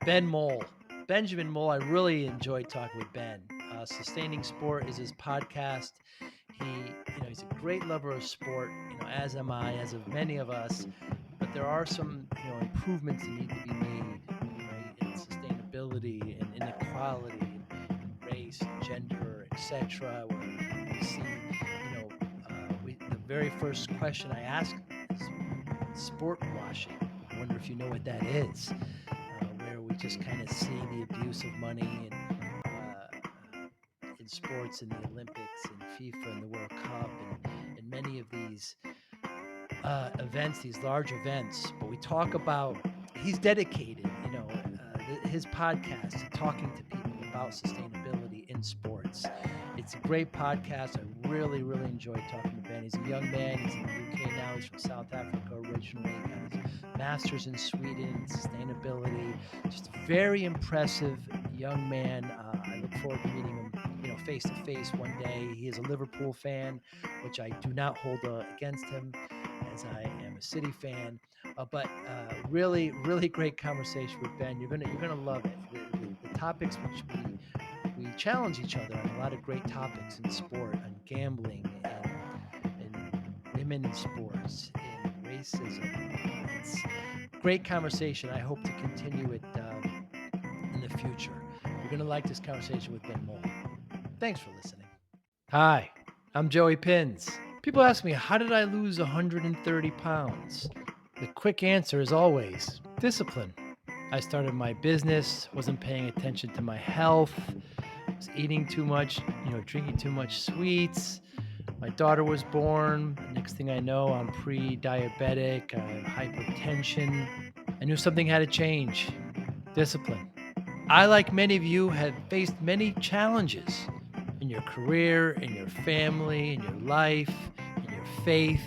Ben Mole, Benjamin Mole. I really enjoyed talking with Ben. Sustaining Sport is his podcast. He's a great lover of sport, as am I, as of many of us. But there are some, improvements that need to be made, right, in sustainability and inequality and race and gender, etc. Where we see, the very first question I ask is sport washing. I wonder if you know what that is, where we just kind of see the abuse of money in sports, in the Olympics, in FIFA, and the World Cup, and many of these events, these large events. But we talk about he's dedicated, his podcast to talking to people about sustainability in sports. It's a great podcast. I really, really enjoyed talking to Ben. He's a young man. He's in the UK now. He's from South Africa originally. Got his master's in Sweden in sustainability. Just a very impressive young man. I look forward to meeting him, face to face one day. He is a Liverpool fan, which I do not hold against him, as I am a City fan. But really, really great conversation with Ben. You're gonna love it. The topics which we challenge each other on a lot of great topics in sport, on gambling and women in sports, and racism. It's great conversation. I hope to continue it in the future. You're gonna like this conversation with Ben Mole. Thanks for listening. Hi, I'm Joey Pinz. People ask me, how did I lose 130 pounds? The quick answer is always discipline. I started my business, wasn't paying attention to my health, was eating too much, drinking too much sweets. My daughter was born. Next thing I know, I'm pre diabetic, I have hypertension. I knew something had to change. Discipline. I, like many of you, have faced many challenges in your career, in your family, in your life, in your faith.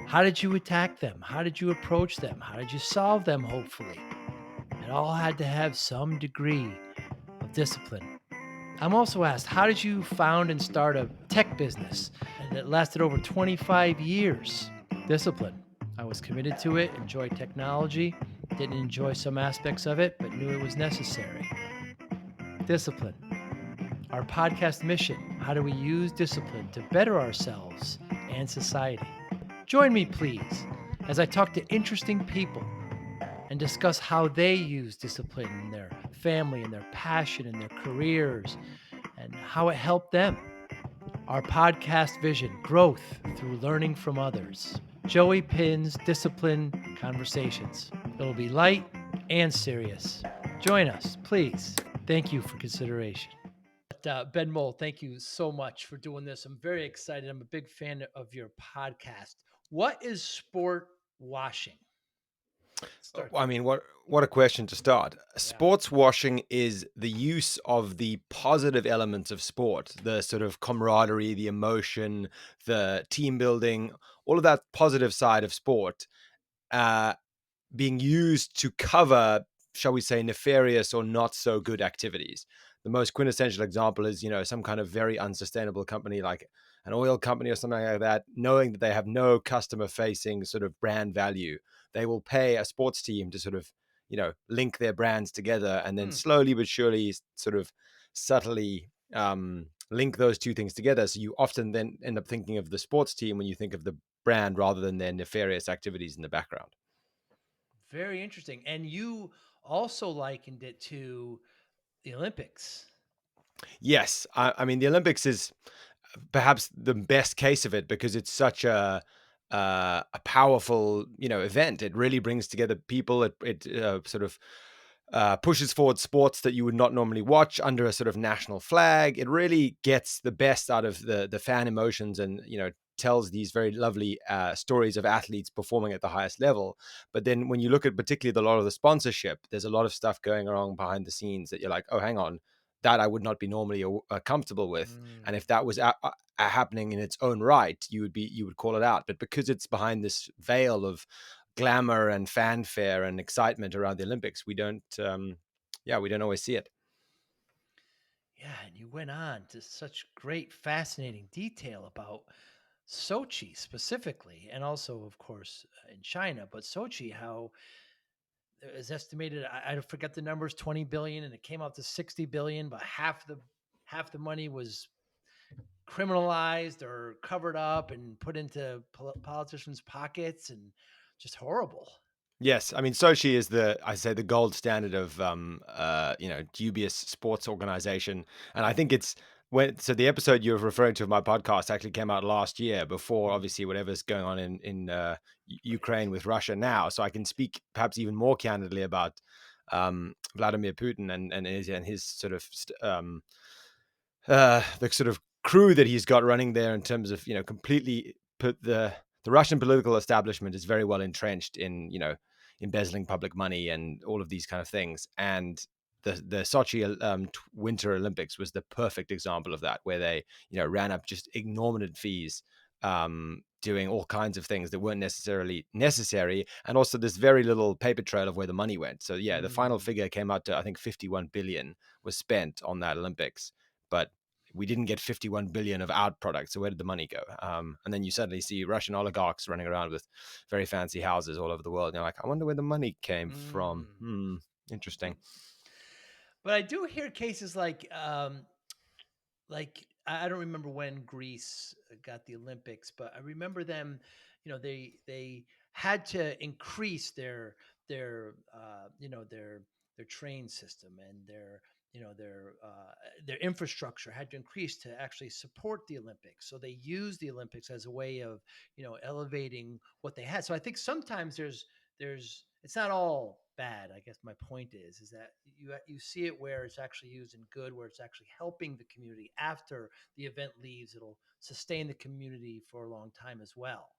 How did you attack them? How did you approach them? How did you solve them, hopefully? It all had to have some degree of discipline. I'm also asked, how did you found and start a tech business and it lasted over 25 years? Discipline. I was committed to it, enjoyed technology, didn't enjoy some aspects of it, but knew it was necessary. Discipline. Our podcast mission: how do we use discipline to better ourselves and society? Join me, please, as I talk to interesting people and discuss how they use discipline in their family, and their passion, and their careers, and how it helped them. Our podcast vision: growth through learning from others. Joey Pin's Discipline Conversations. It'll be light and serious. Join us, please. Thank you for consideration. Ben Mole, thank you so much for doing this. I'm very excited. I'm a big fan of your podcast. What is sport washing? Start I there. mean, what a question to start. Yeah. Sports washing is the use of the positive elements of sport, the sort of camaraderie, the emotion, the team building, all of that positive side of sport, uh, being used to cover, shall we say, nefarious or not so good activities. The most quintessential example is, some kind of very unsustainable company like an oil company or something like that, knowing that they have no customer facing sort of brand value. They will pay a sports team to sort of, link their brands together and then Hmm. slowly but surely sort of subtly link those two things together. So you often then end up thinking of the sports team when you think of the brand rather than their nefarious activities in the background. Very interesting. And you also likened it to the Olympics. Yes, I mean the Olympics is perhaps the best case of it because it's such a powerful event. It really brings together people. It sort of pushes forward sports that you would not normally watch under a sort of national flag. It really gets the best out of the fan emotions and tells these very lovely stories of athletes performing at the highest level. But then when you look at particularly a lot of the sponsorship, there's a lot of stuff going on behind the scenes that you're like, oh, hang on, that I would not be normally comfortable with. And Mm. if that was happening in its own right, you would call it out. But because it's behind this veil of glamour and fanfare and excitement around the Olympics, we don't always see it. Yeah, and you went on to such great, fascinating detail about Sochi specifically, and also, of course, in China. But Sochi, how is estimated. I forget the numbers, 20 billion, and it came out to 60 billion, but half the money was criminalized or covered up and put into politicians' pockets, and just horrible. Yes, I mean Sochi is I say the gold standard of dubious sports organization, and I think it's when so the episode you're referring to of my podcast actually came out last year before Mm, obviously whatever's going on in right. Ukraine with Russia now, so I can speak perhaps even more candidly about Vladimir Putin and his sort of the sort of crew that he's got running there in terms of completely put the Russian political establishment is very well entrenched in embezzling public money and all of these kind of things. And the Sochi Winter Olympics was the perfect example of that, where they ran up just exorbitant fees, doing all kinds of things that weren't necessarily necessary, and also there's very little paper trail of where the money went. So yeah, the final Mm, figure came out to I think 51 billion was spent on that Olympics, but we didn't get 51 billion of out products. So where did the money go? And then you suddenly see Russian oligarchs running around with very fancy houses all over the world. And you're like, I wonder where the money came from. mm. Interesting. But I do hear cases like I don't remember when Greece got the Olympics, but I remember them. They had to increase their train system, and their infrastructure had to increase to actually support the Olympics. So they used the Olympics as a way of elevating what they had. So I think sometimes there's it's not all bad. I guess my point is that you see it where it's actually used in good, where it's actually helping the community after the event leaves. It'll sustain the community for a long time as well.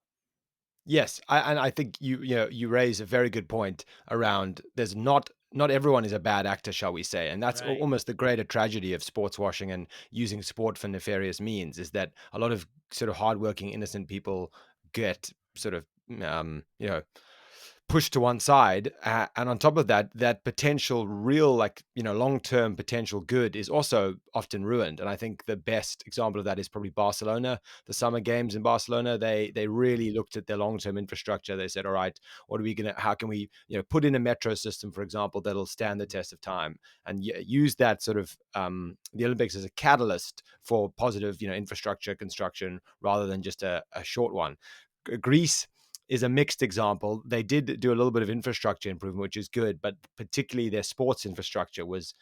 Yes, and I think you raise a very good point around there's not everyone is a bad actor, shall we say, and that's Right. almost the greater tragedy of sports washing and using sport for nefarious means is that a lot of sort of hardworking, innocent people get sort of pushed to one side, and on top of that, that potential real long-term potential good is also often ruined. And I think the best example of that is probably Barcelona. The summer games in Barcelona, they really looked at their long-term infrastructure. They said, all right, what are we gonna how can we put in a metro system, for example, that'll stand the Mm. test of time, and use that sort of the Olympics as a catalyst for positive infrastructure construction rather than just a short one. Greece is a mixed example. They did do a little bit of infrastructure improvement, which is good, but particularly their sports infrastructure was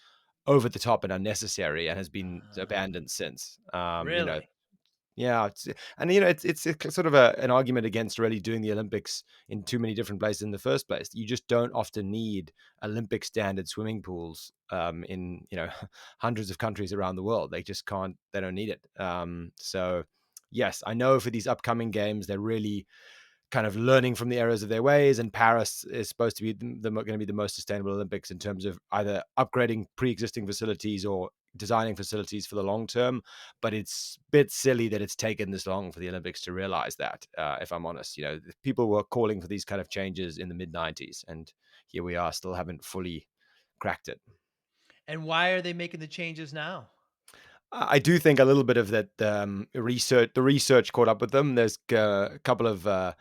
over the top and unnecessary and has been Uh, abandoned since. really? Yeah, and it's a sort of an argument against really doing the Olympics in too many different places in the first place. You just don't often need Olympic standard swimming pools in hundreds of countries around the world. They just can't. They don't need it. So yes, I know for these upcoming games, they're really kind of learning from the errors of their ways. And Paris is supposed to be going to be the most sustainable Olympics in terms of either upgrading pre-existing facilities or designing facilities for the long term. But it's a bit silly that it's taken this long for the Olympics to realize that. If I'm honest, people were calling for these kind of changes in the mid '90s, and here we are, still haven't fully cracked it. And why are they making the changes now? I do think a little bit of that the research caught up with them. There's a couple of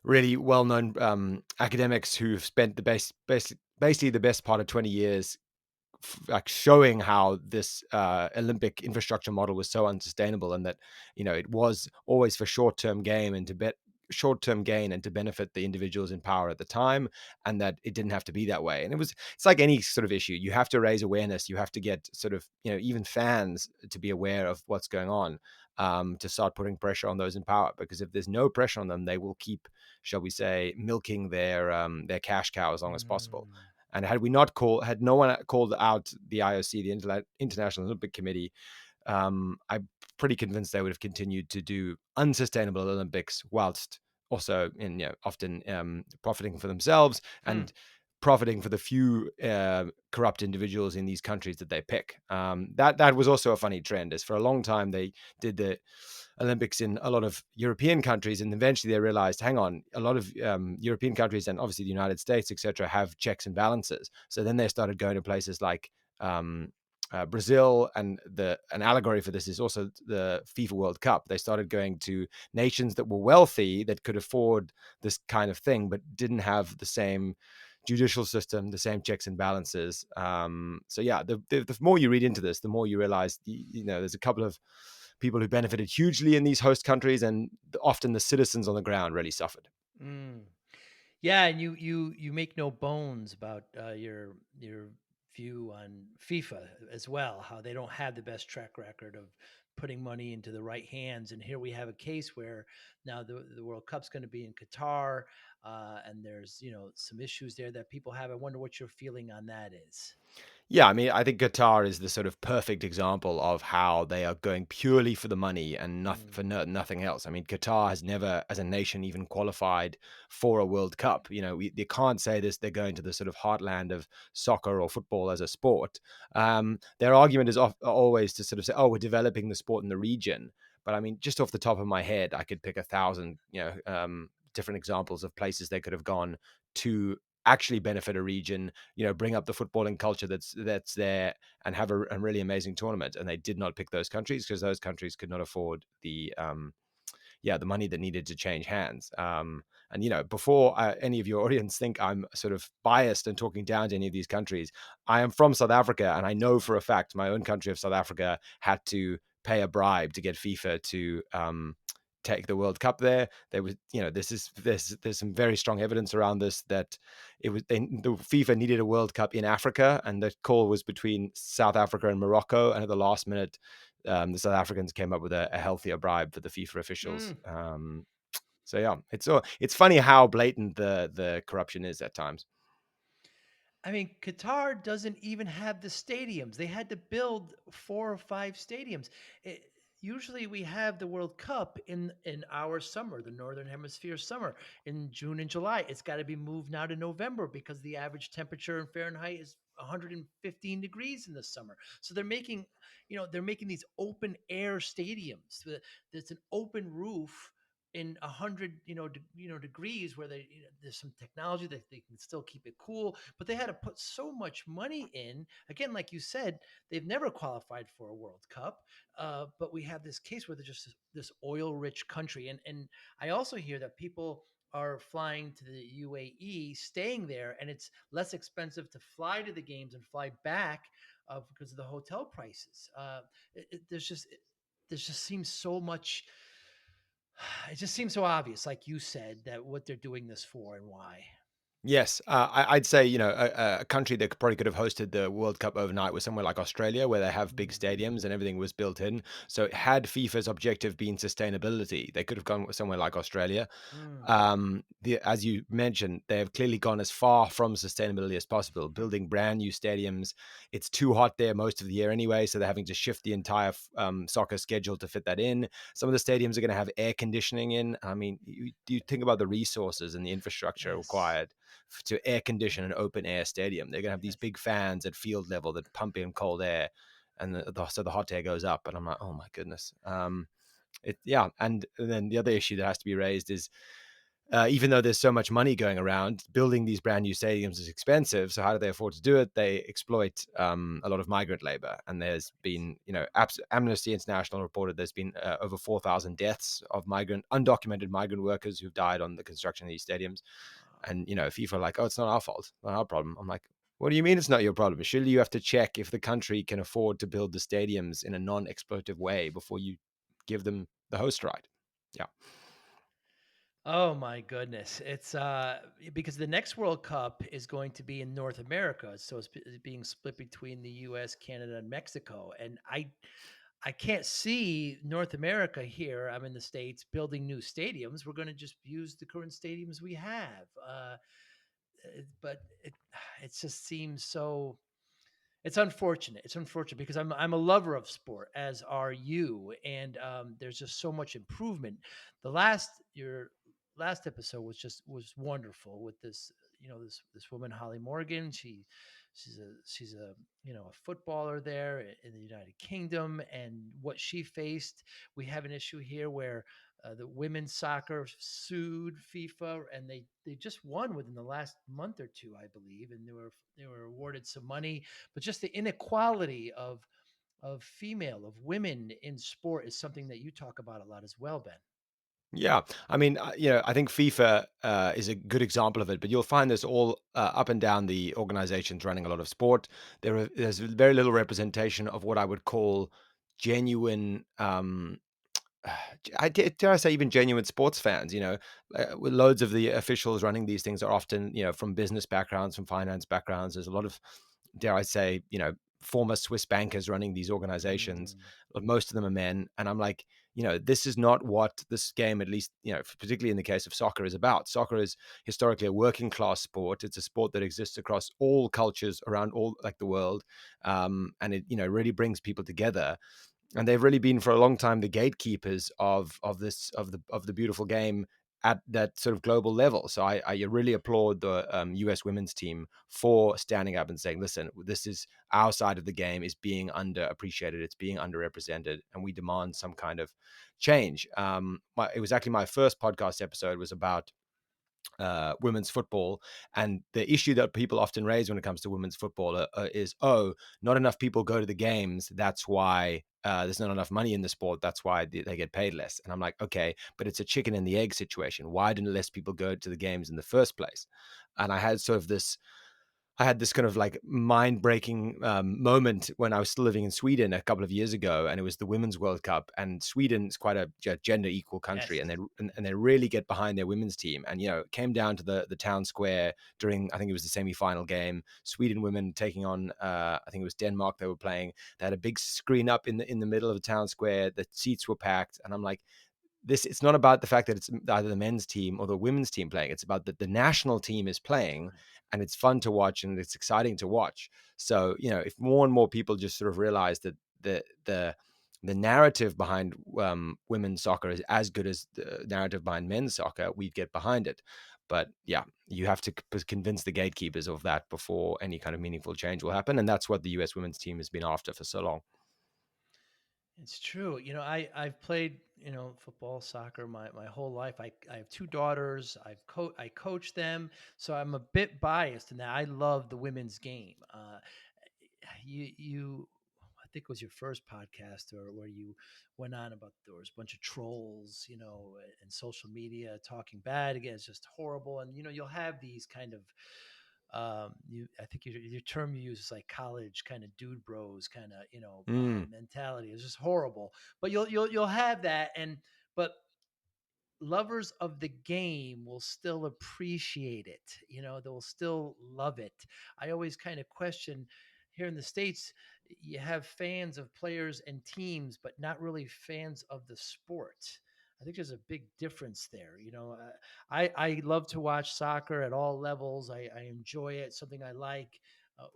really well-known academics who've spent basically the best part of 20 years like showing how this Olympic infrastructure model was so unsustainable, and that it was always for short-term gain and to benefit the individuals in power at the time, and that it didn't have to be that way. And it's like any sort of issue. You have to raise awareness. You have to get sort of even fans to be aware of what's going on, to start putting pressure on those in power. Because if there's no pressure on them, they will keep, shall we say, milking their cash cow as long as possible. Mm, And had no one called out the IOC, the International Olympic Committee, I'm pretty convinced they would have continued to do unsustainable Olympics whilst also often profiting for themselves hmm. and profiting for the few corrupt individuals in these countries that they pick. That was also a funny trend, as for a long time they did the Olympics in a lot of European countries, and eventually they realized, hang on, a lot of European countries and obviously the United States, etc., have checks and balances. So then they started going to places like Brazil, and an allegory for this is also the FIFA World Cup. They started going to nations that were wealthy, that could afford this kind of thing, but didn't have the same judicial system, the same checks and balances. So yeah, the more you read into this, the more you realize, there's a couple of people who benefited hugely in these host countries, and often the citizens on the ground really suffered. Mm. Yeah, and you make no bones about your view on FIFA as well. How they don't have the best track record of putting money into the right hands. And here we have a case where now the World Cup's going to be in Qatar, and there's some issues there that people have. I wonder what your feeling on that is. Yeah, I mean, I think Qatar is the sort of perfect example of how they are going purely for the money and Mm. nothing else. I mean, Qatar has never, as a nation, even qualified for a World Cup. They can't say this. They're going to the sort of heartland of soccer or football as a sport. Their argument is always to sort of say, "Oh, we're developing the sport in the region." But I mean, just off the top of my head, I could pick 1,000, different examples of places they could have gone to actually benefit a region, bring up the footballing culture that's there, and have a really amazing tournament. And they did not pick those countries because those countries could not afford the money that needed to change hands. And before any of your audience think I'm sort of biased and talking down to any of these countries, I am from South Africa, and I know for a fact my own country of South Africa had to pay a bribe to get FIFA to take the World Cup there. There was, there's some very strong evidence around this that the FIFA needed a World Cup in Africa, and the call was between South Africa and Morocco, and at the last minute, the South Africans came up with a healthier bribe for the FIFA officials. Mm. So yeah, it's funny how blatant the corruption is at times. I mean, Qatar doesn't even have the stadiums. They had to build 4 or 5 stadiums. Usually, we have the World Cup in our summer, the Northern Hemisphere summer, in June and July. It's got to be moved now to November because the average temperature in Fahrenheit is 115 degrees in the summer. So they're making these open air stadiums. There's an open roof in 100 degrees where there's some technology that they can still keep it cool, but they had to put so much money in. Again, like you said, they've never qualified for a World Cup, but we have this case where they're just this oil rich country. And I also hear that people are flying to the UAE, staying there, and it's less expensive to fly to the games and fly back because of the hotel prices. There's just seems so much. It just seems so obvious, like you said, that what they're doing this for and why. Yes, I'd say a country that probably could have hosted the World Cup overnight was somewhere like Australia, where they have big Mm. stadiums and everything was built in. So had FIFA's objective been sustainability, they could have gone somewhere like Australia. Mm. As you mentioned, they have clearly gone as far from sustainability as possible, building brand new stadiums. It's too hot there most of the year anyway, so they're having to shift the entire soccer schedule to fit that in. Some of the stadiums are going to have air conditioning in. I mean, you think about the resources and the infrastructure Yes. required to air condition an open air stadium. They're going to have these Yes. big fans at field level that pump in cold air, and so the hot air goes up. And I'm like, oh my goodness. Yeah, and then the other issue that has to be raised is even though there's so much money going around, building these brand new stadiums is expensive. So how do they afford to do it? They exploit a lot of migrant labor, and there's been, Amnesty International reported there's been over 4,000 deaths of undocumented migrant workers who've died on the construction of these stadiums. Wow. And if people are like, "Oh, it's not our fault, not our problem," I'm like, "What do you mean it's not your problem? Surely you have to check if the country can afford to build the stadiums in a non-exploitative way before you give them the host right." Yeah. Oh my goodness. It's because the next World Cup is going to be in North America. So it's being split between the US, Canada, and Mexico. And I can't see North America here. I'm in the States building new stadiums. We're going to just use the current stadiums we have. But it just seems so. It's unfortunate. It's unfortunate because I'm a lover of sport, as are you, and there's just so much improvement. Your last episode was wonderful with this woman Holly Morgan. She's a a footballer there in the United Kingdom, and what she faced. We have an issue here where the women's soccer sued FIFA, and they just won within the last month or two, I believe, and they were awarded some money. But just the inequality of women in sport is something that you talk about a lot as well, Ben. Yeah, I mean, I think FIFA is a good example of it, but you'll find this all up and down the organizations running a lot of sport. There's very little representation of what I would call genuine. Dare I say even genuine sports fans, with loads of the officials running these things are often, from business backgrounds, from finance backgrounds. There's a lot of, dare I say, former Swiss bankers running these organizations. Mm, Most of them are men. And I'm like, this is not what this game, at least, particularly in the case of soccer, is about. Soccer is historically a working class sport. It's a sport that exists across all cultures around all like the world. And it, really brings people together, and they've really been for a long time the gatekeepers of the beautiful game at that sort of global level. So I really applaud the U.S. women's team for standing up and saying, "Listen, this is our side of the game is being underappreciated, it's being underrepresented, and we demand some kind of change." It was actually my first podcast episode was about women's football, and the issue that people often raise when it comes to women's football is, oh, not enough people go to the games, that's why there's not enough money in the sport, that's why they get paid less. And I'm like, okay, but it's a chicken and the egg situation. Why didn't less people go to the games in the first place? And I had this kind of like mind breaking moment when I was still living in Sweden a couple of years ago, and it was the Women's World Cup. And Sweden is quite a gender equal country, yes. and they really get behind their women's team. And it came down to the town square during, I think it was the semi final game. Sweden women taking on I think it was Denmark. They were playing. They had a big screen up in the middle of the town square. The seats were packed, and I'm like, it's not about the fact that it's either the men's team or the women's team playing. It's about that the national team is playing, Right. and it's fun to watch and it's exciting to watch. So, if more and more people just sort of realize that the narrative behind women's soccer is as good as the narrative behind men's soccer, we'd get behind it. But yeah, you have to convince the gatekeepers of that before any kind of meaningful change will happen. And that's what the US women's team has been after for so long. It's true. I've played, football, soccer my whole life. I have two daughters. I coach them, so I'm a bit biased in that I love the women's game. You I think it was your first podcast or where you went on about there was a bunch of trolls, and social media talking bad again. It's just horrible. And you'll have these kind of I think your term you use is like college kind of dude bros kind of Mm. mentality. It's just horrible. But you'll have that, but lovers of the game will still appreciate it. They'll still love it. I always kind of question here in the States, you have fans of players and teams, but not really fans of the sport. I think there's a big difference there. I love to watch soccer at all levels. I enjoy it, something I like.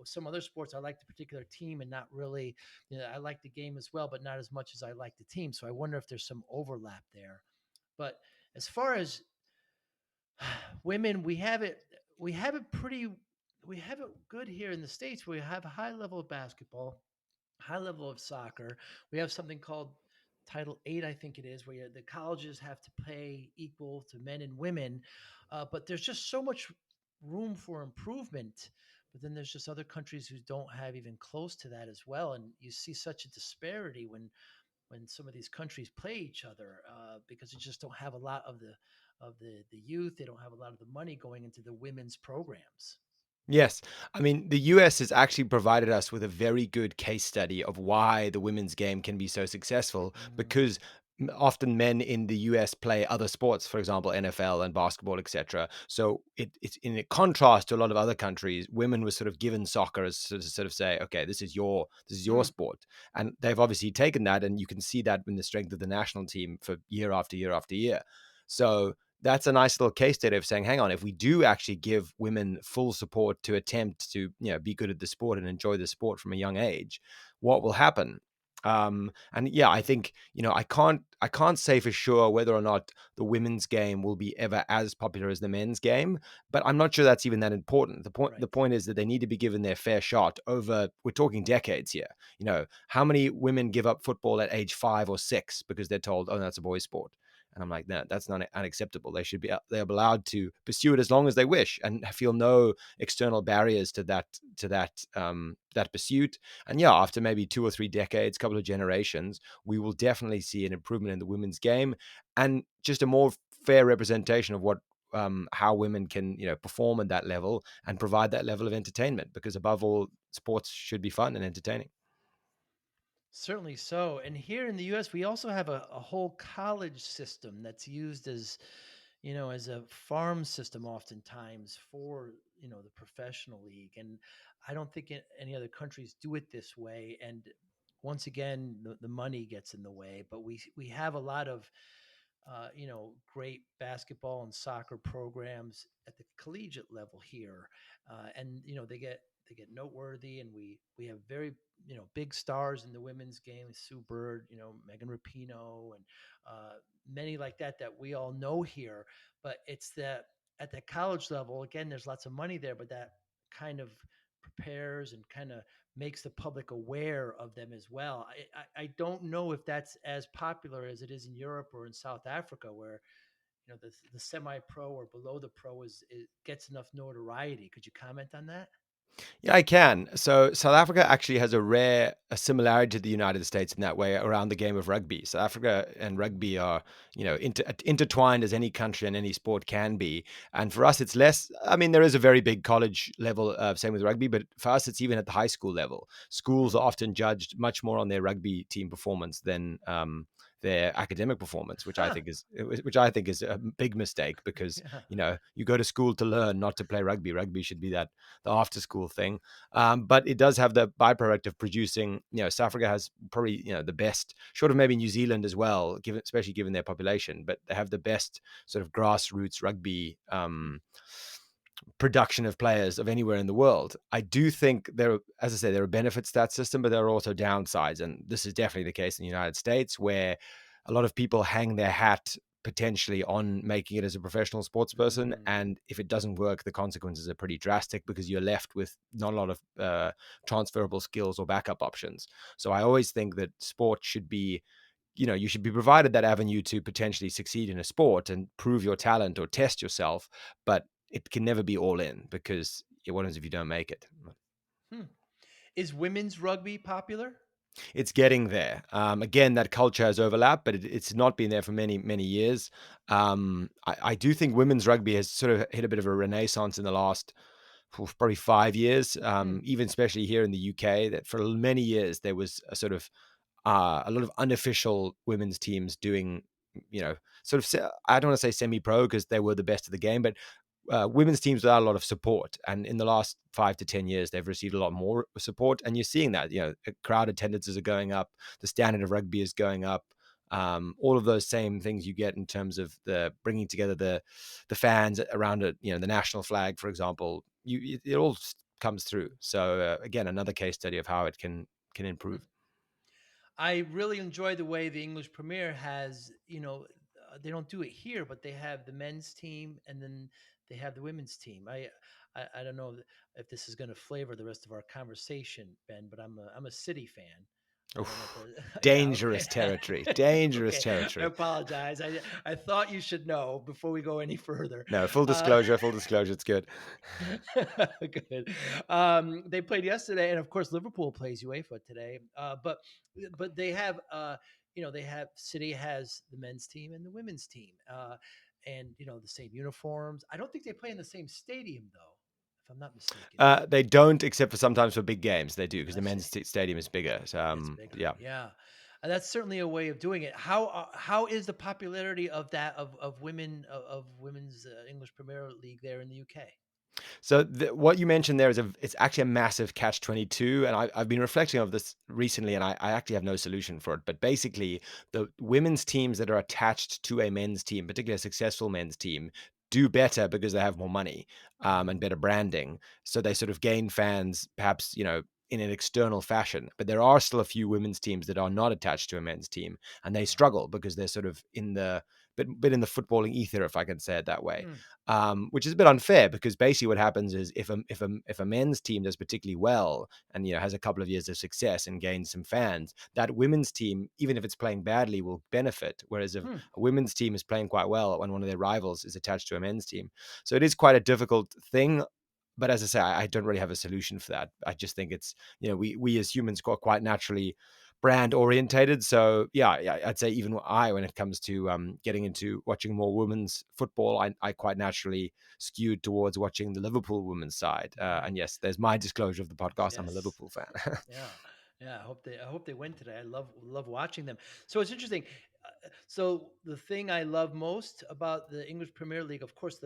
Some other sports, I like the particular team and not really, I like the game as well, but not as much as I like the team. So I wonder if there's some overlap there. But as far as women, we have it good here in the States. We have a high level of basketball, high level of soccer. We have something called Title VIII, I think it is, where the colleges have to pay equal to men and women. But there's just so much room for improvement. But then there's just other countries who don't have even close to that as well. And you see such a disparity when some of these countries play each other because they just don't have a lot of the youth. They don't have a lot of the money going into the women's programs. Yes. I mean, the US has actually provided us with a very good case study of why the women's game can be so successful Mm, because often men in the US play other sports, for example, NFL and basketball, etc. So it's in a contrast to a lot of other countries, women were sort of given soccer as sort of say, okay, this is your mm, sport. And they've obviously taken that, and you can see that in the strength of the national team for year after year after year. So that's a nice little case study of saying, hang on, if we do actually give women full support to attempt to, be good at the sport and enjoy the sport from a young age, what will happen? And yeah, I think, I can't say for sure whether or not the women's game will be ever as popular as the men's game, but I'm not sure that's even that important. The right. point is that they need to be given their fair shot over, we're talking decades here. How many women give up football at age 5 or 6 because they're told, oh, that's a boys' sport? And I'm like, no, that's not unacceptable. They should be they're allowed to pursue it as long as they wish and feel no external barriers to that pursuit. And yeah, after maybe 2 or 3 decades, couple of generations, we will definitely see an improvement in the women's game and just a more fair representation of what how women can perform at that level and provide that level of entertainment, because above all, sports should be fun and entertaining. Certainly so. And here in the US, we also have a whole college system that's used as, as a farm system oftentimes for, the professional league. And I don't think any other countries do it this way. And once again, the money gets in the way, but we have a lot of great basketball and soccer programs at the collegiate level here, and they get noteworthy, and we have very big stars in the women's game, Sue Bird, Megan Rapinoe, and many like that we all know here. But it's that at the college level, again, there's lots of money there, but that kind of prepares and kind of makes the public aware of them as well. I don't know if that's as popular as it is in Europe or in South Africa, where the semi-pro or below the pro is gets enough notoriety. Could you comment on that? Yeah, I can. So South Africa actually has a similarity to the United States in that way around the game of rugby. South Africa and rugby are, intertwined as any country and any sport can be. And for us, it's less. I mean, there is a very big college level, same with rugby, but for us, it's even at the high school level. Schools are Mm. often judged much more on their rugby team performance than their academic performance, Huh. which I think is a big mistake, because Yeah. you go to school to learn, not to play rugby. Rugby should be the after school thing. But it does have the byproduct of producing, South Africa has probably, the best, short of maybe New Zealand as well, especially given their population, but they have the best sort of grassroots rugby production of players of anywhere in the world. I do think as I say, there are benefits to that system, but there are also downsides. And this is definitely the case in the United States, where a lot of people hang their hat potentially on making it as a professional sports person. Mm. And if it doesn't work, the consequences are pretty drastic, because you're left with not a lot of transferable skills or backup options. So I always think that sport should be, you should be provided that avenue to potentially succeed in a sport and prove your talent or test yourself, but it can never be all in, because what happens if you don't make it? Hmm. Is women's rugby popular? It's getting there. Again, that culture has overlap, but it's not been there for many, many years. I do think women's rugby has sort of hit a bit of a renaissance in the last probably 5 years, Hmm. even especially here in the UK, that for many years there was a lot of unofficial women's teams doing, sort of, I don't want to say semi-pro because they were the best of the game, but women's teams without a lot of support. And in the last 5 to 10 years, they've received a lot more support. And you're seeing that, crowd attendances are going up, the standard of rugby is going up. All of those same things you get in terms of the bringing together the fans around it, the national flag, for example, it all comes through. So again, another case study of how it can Hmm. improve. I really enjoy the way the English Premier has, they don't do it here, but they have the men's team and then they have the women's team. I don't know if this is going to flavor the rest of our conversation, Ben, but I'm a City fan. I don't know if Oof. that, yeah, okay. Dangerous territory. Dangerous Okay. I territory. apologize. I thought you should know before we go any further. No, full Uh, disclosure, full disclosure. It's good. Good. They played yesterday, and of course, Liverpool plays UEFA today. But they have, they have City has the men's team and the women's team, and the same uniforms. I don't think they play in the same stadium though, if I'm not mistaken. They don't, except for sometimes for big games. They do, because the I see. men's stadium is bigger. So, It's bigger, yeah. yeah. And that's certainly a way of doing it. How is the popularity of that of of women's English Premier League there in the UK? So what you mentioned there it's actually a massive catch-22, and I've been reflecting on this recently, and I actually have no solution for it. But basically, the women's teams that are attached to a men's team, particularly a successful men's team, do better because they have more money and Mm. better branding. So they sort of gain fans, perhaps in an external fashion. But there are still a few women's teams that are not attached to a men's team, and they Uh-huh. struggle because they're sort of in the bit in the footballing ether, if I can say it that way. Mm. Which is a bit unfair because basically what happens is if a men's team does particularly well and has a couple of years of success and gains some fans, that women's team, even if it's playing badly, will benefit. Whereas if Hmm. a women's team is playing quite well when one of their rivals is attached to a men's team, so it is quite a difficult thing. But as I say, I don't really have a solution for that. I just think it's we as humans got quite naturally brand orientated. So yeah, I'd say even when it comes to getting into watching more women's football, I quite naturally skewed towards watching the Liverpool women's side. Right. And yes, there's my disclosure of the podcast. I'm a Yes. Liverpool fan. Yeah. Yeah. I hope they win today. I love watching them. So it's interesting. So the thing I love most about the English Premier League, of course,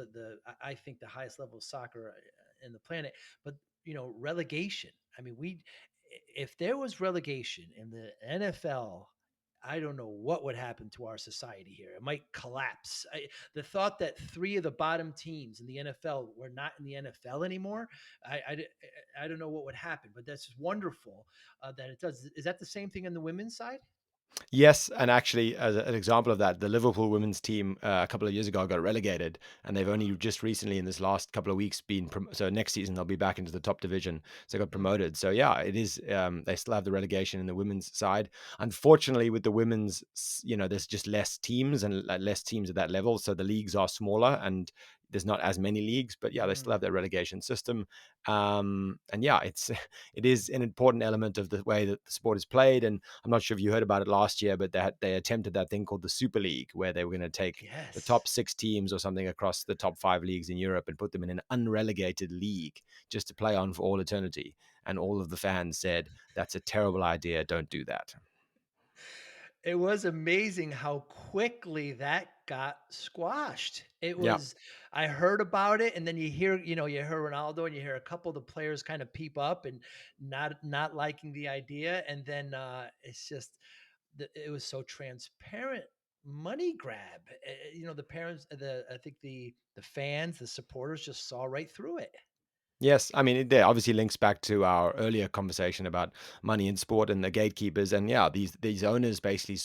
I think the highest level of soccer in the planet, but relegation. I mean, if there was relegation in the NFL, I don't know what would happen to our society here. It might collapse. The thought that three of the bottom teams in the NFL were not in the NFL anymore, I, I, I don't know what would happen, but that's just wonderful that it does. Is that the same thing on the women's side? Yes, and actually, as an example of that, the Liverpool women's team a couple of years ago got relegated, and they've only just recently, in this last couple of weeks, so next season they'll be back into the top division. So they got Mm, promoted. So yeah, it is. They still have the relegation in the women's side. Unfortunately, with the women's, there's just less teams and less teams at that level, so the leagues are smaller and there's not as many leagues. But yeah, they still have mm. their relegation system. And yeah, it is an important element of the way that the sport is played. And I'm not sure if you heard about it last year, but they attempted that thing called the Super League, where they were going to take the Yes. top 6 teams or something across the top 5 leagues in Europe and put them in an unrelegated league just to play on for all eternity. And all of the fans said, that's a terrible idea. Don't do that. It was amazing how quickly that got squashed. Yeah. I heard about it, and then you hear Ronaldo, and you hear a couple of the players kind of peep up and not liking the idea, and then it's just it was so transparent, money grab. The parents, I think the fans, the supporters just saw right through it. Yes, I mean, it obviously links back to our earlier conversation about money in sport and the gatekeepers. And yeah, these owners basically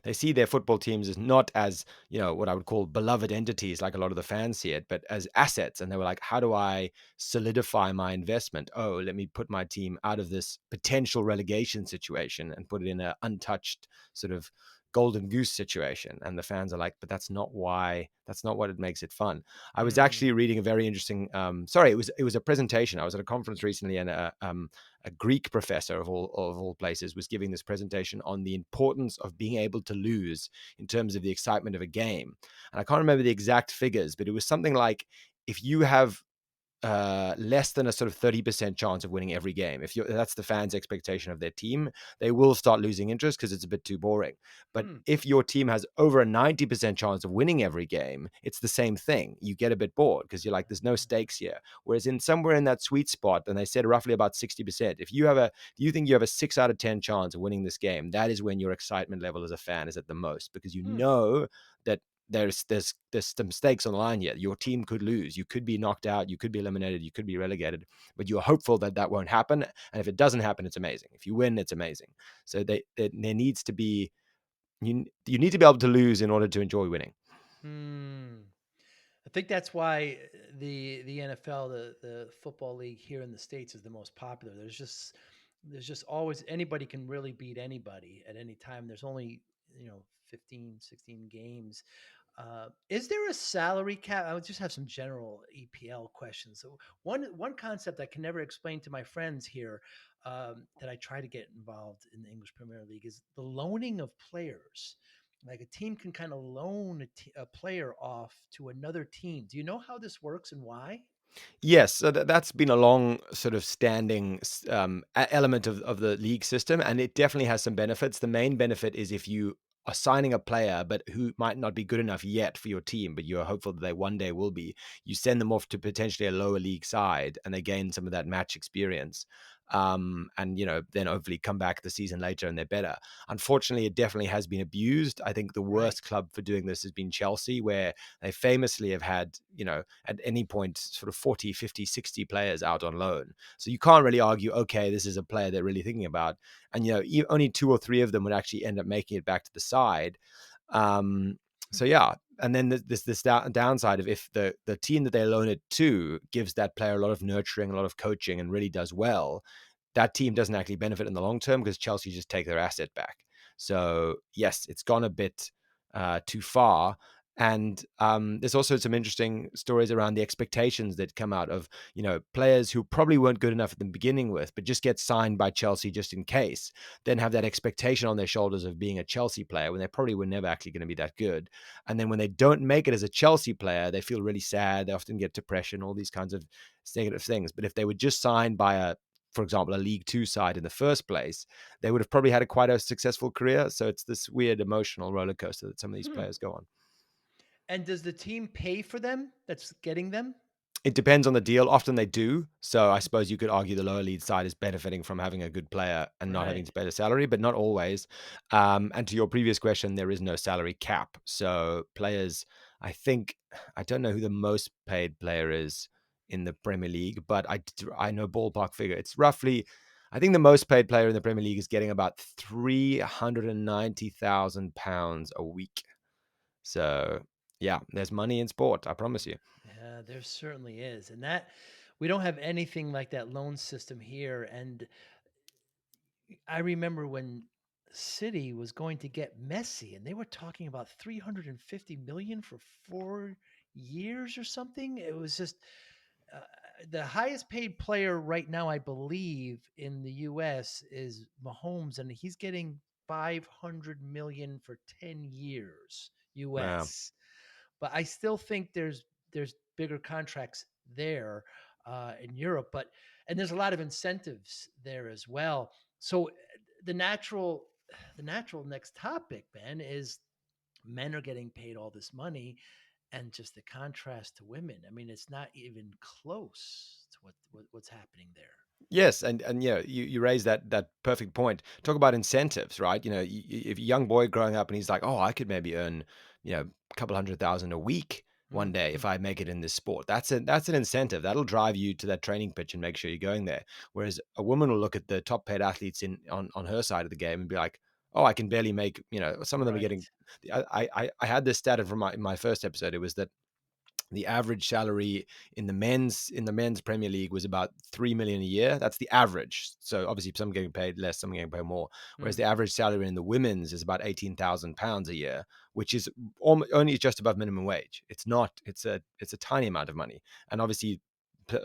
they see their football teams as not as, what I would call beloved entities, like a lot of the fans see it, but as assets. And they were like, how do I solidify my investment? Oh, let me put my team out of this potential relegation situation and put it in an untouched sort of golden goose situation. And the fans are like, but that's not what it makes it fun. I was Mm, actually reading a very interesting. Sorry, it was a presentation. I was at a conference recently, and a Greek professor of all places was giving this presentation on the importance of being able to lose in terms of the excitement of a game. And I can't remember the exact figures, but it was something like if you have less than a sort of 30% chance of winning every game. If that's the fans' expectation of their team, they will start losing interest because it's a bit too boring. But mm, if your team has over a 90% chance of winning every game, it's the same thing. You get a bit bored because you're like, there's no stakes here. Whereas in somewhere in that sweet spot, and they said roughly about 60%, if do you think you have a 6 out of 10 chance of winning this game? That is when your excitement level as a fan is at the most because you mm. know that there's some stakes on the line here. Your team could lose. You could be knocked out. You could be eliminated. You could be relegated. But you're hopeful that that won't happen. And if it doesn't happen, it's amazing. If you win, it's amazing. So there needs to be you need to be able to lose in order to enjoy winning. Hmm. I think that's why the NFL, the football league here in the states, is the most popular. There's just always anybody can really beat anybody at any time. There's only 15, 16 games. Is there a salary cap? I would just have some general EPL questions. So one concept I can never explain to my friends here, that I try to get involved in the English Premier League, is the loaning of players. Like a team can kind of loan a player off to another team. Do you know how this works and why? Yes, so that's been a long sort of standing element of the league system, and it definitely has some benefits. The main benefit is if you are signing a player, but who might not be good enough yet for your team, but you're hopeful that they one day will be, you send them off to potentially a lower league side, and they gain some of that match experience. And then hopefully come back the season later and they're better. Unfortunately, it definitely has been abused. I think the Right. worst club for doing this has been Chelsea, where they famously have had, at any point, sort of 40, 50, 60 players out on loan. So you can't really argue, okay, this is a player they're really thinking about. And, only 2 or 3 of them would actually end up making it back to the side. Um, Hmm. so yeah, and then there's this downside of if the team that they loan it to gives that player a lot of nurturing, a lot of coaching, and really does well, that team doesn't actually benefit in the long term because Chelsea just take their asset back. So yes, it's gone a bit too far. And there's also some interesting stories around the expectations that come out of, players who probably weren't good enough at the beginning with, but just get signed by Chelsea just in case, then have that expectation on their shoulders of being a Chelsea player when they probably were never actually going to be that good. And then when they don't make it as a Chelsea player, they feel really sad. They often get depression, all these kinds of negative things. But if they were just signed by for example, a League Two side in the first place, they would have probably had quite a successful career. So it's this weird emotional roller coaster that some of these Hmm. players go on. And does the team pay for them that's getting them? It depends on the deal. Often they do. So I suppose you could argue the lower lead side is benefiting from having a good player and not having Right. to pay the salary, but not always. And to your previous question, there is no salary cap. So players, I don't know who the most paid player is in the Premier League, but I know ballpark figure. It's roughly, I think the most paid player in the Premier League is getting about £390,000 a week. So yeah, there's money in sport. I promise you. Yeah, there certainly is. And that we don't have anything like that loan system here. And I remember when City was going to get Messi and they were talking about 350 million for 4 years or something. It was just uh, the highest paid player right now, I believe, in the US is Mahomes, and he's getting 500 million for 10 years Wow. US. But I still think there's bigger contracts there in Europe, but and there's a lot of incentives there as well. So the natural the natural next topic, Ben, is men are getting paid all this money, and just the contrast to women. I mean, it's not even close to what's happening there. Yes, and yeah, you raise that perfect point. Talk about incentives, right? If a young boy growing up and he's like, oh, I could maybe earn, a couple 100,000 a week one day if Mhm. I make it in this sport. That's an incentive that'll drive you to that training pitch and make sure you're going there. Whereas a woman will look at the top paid athletes in on her side of the game and be like, oh, I can barely make. Some of them are getting. Right. I had this stat from my first episode. It was that the average salary in the men's Premier League was about 3 million a year. That's the average. So obviously, some getting paid less, some getting paid more. Whereas the Mm. average salary in the women's is about £18,000 a year, which is only just above minimum wage. It's not. It's a tiny amount of money, and obviously,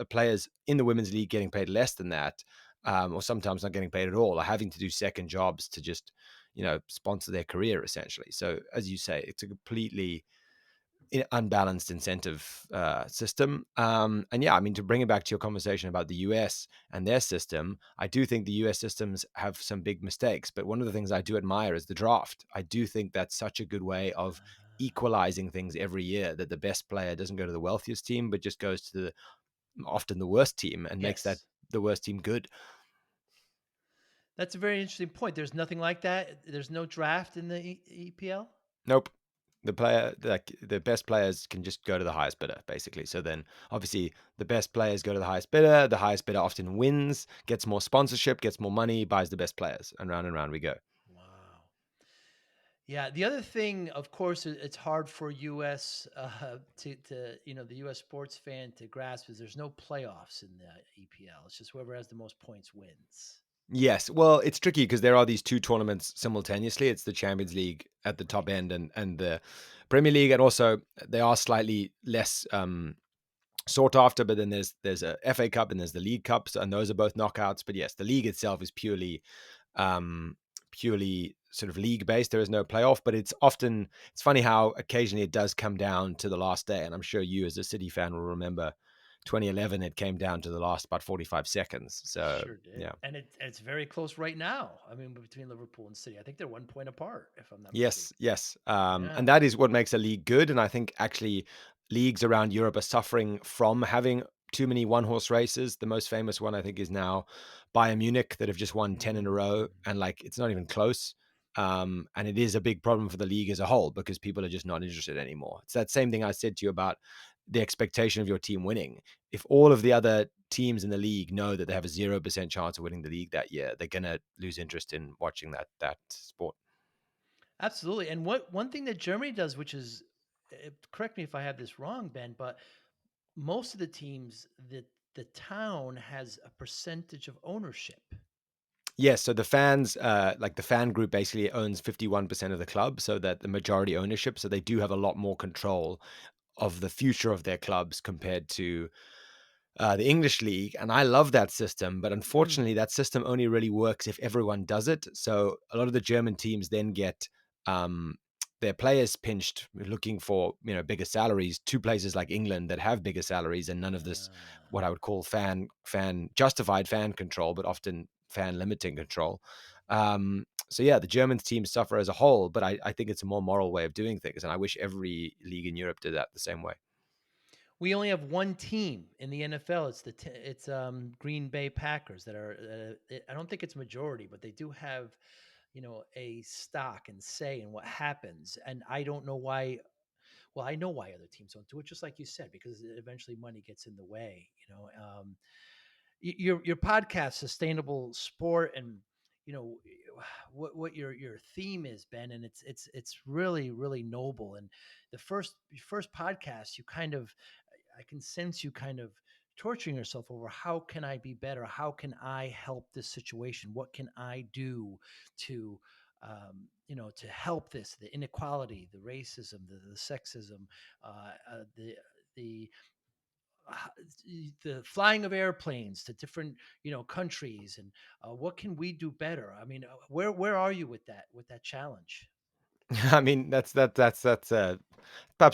players in the women's league getting paid less than that, or sometimes not getting paid at all, are having to do second jobs to just sponsor their career essentially. So as you say, it's a completely unbalanced incentive system. And yeah, I mean, to bring it back to your conversation about the US and their system, I do think the US systems have some big mistakes. But one of the things I do admire is the draft. I do think that's such a good way of equalizing things every year, that the best player doesn't go to the wealthiest team, but just goes to often the worst team and makes that Yes. the worst team good. That's a very interesting point. There's nothing like that. There's no draft in the EPL. Nope. The best players can just go to the highest bidder, basically. So then, obviously, the best players go to the highest bidder. The highest bidder often wins, gets more sponsorship, gets more money, buys the best players, and round we go. Wow. Yeah. The other thing, of course, it's hard for US to the US sports fan to grasp is there's no playoffs in the EPL. It's just whoever has the most points wins. Yes, well, it's tricky because there are these two tournaments simultaneously. It's the Champions League at the top Right. end and the Premier League, and also they are slightly less sought after. But then there's a FA Cup and there's the League Cups, and those are both knockouts. But yes, the league itself is um, purely sort of league based. There is no playoff, but it's funny how occasionally it does come down to the last day. And I'm sure you, as a City fan, will remember 2011. It came down to the last about 45 seconds. So Sure did. yeah. And it's very close right now. I mean, between Liverpool and City. I think they're 1 point apart, if I'm not Yes, mistaken. yes. Yeah. And that is what makes a league good. And I think actually leagues around Europe are suffering from having too many one horse races. The most famous one, I think, is now Bayern Munich, that have just won 10 in a row. Mm. And like, it's not even close. And it is a big problem for the league as a whole because people are just not interested anymore. It's that same thing I said to you about the expectation of your team winning. If all of the other teams in the league know that they have a 0% chance of winning the league that year, they're going to lose interest in watching that sport. Absolutely. And what one thing that Germany does, which is correct me if I have this wrong, Ben, but most of the teams that the town has a percentage of ownership. Yes, so the fans, like the fan group basically owns 51% of the club, so that the majority ownership, so they do have a lot more control of the future of their clubs compared to the English league, and I love that system. But Mm. unfortunately, that system only really works if everyone does it. So a lot of the German teams then get um, their players pinched, looking for bigger salaries to places like England that have bigger salaries and none of this Ah. what I would call fan justified fan control, but often fan limiting control. So yeah, the German teams suffer as a whole, but I think it's a more moral way of doing things, and I wish every league in Europe did that the same way. We only have one team in the NFL. It's Green Bay Packers that are. I don't think it's majority, but they do have a stock and say in what happens. And I don't know why. Well, I know why other teams don't do it, just like you said, because eventually money gets in the way. Your podcast, sustainable sport, and you know what your theme is, Ben, and it's really really noble. And your first podcast, you kind of I can sense you kind of torturing yourself over how can I be better? How can I help this situation? What can I do to to help this, the inequality, the racism, the sexism, the uh, the flying of airplanes to different countries, and what can we do better? I mean, where are you with that challenge? I mean, that's perhaps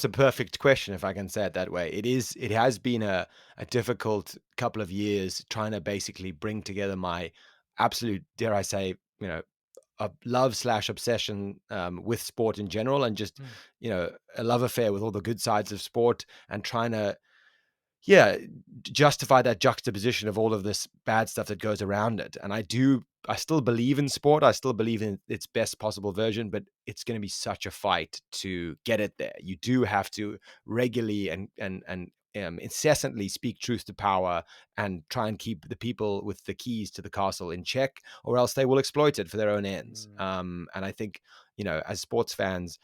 a perfect question, if I can say it that way. It has been a difficult couple of years trying to basically bring together my absolute, dare I say, a love slash obsession with sport in general, and just Mm, a love affair with all the good sides of sport, and trying to yeah, justify that juxtaposition of all of this bad stuff that goes around it. And I still believe in sport. I still believe in its best possible version, but it's going to be such a fight to get it there. You do have to regularly and incessantly speak truth to power and try and keep the people with the keys to the castle in check, or else they will exploit it for their own ends. mm, And I think, as sports fans,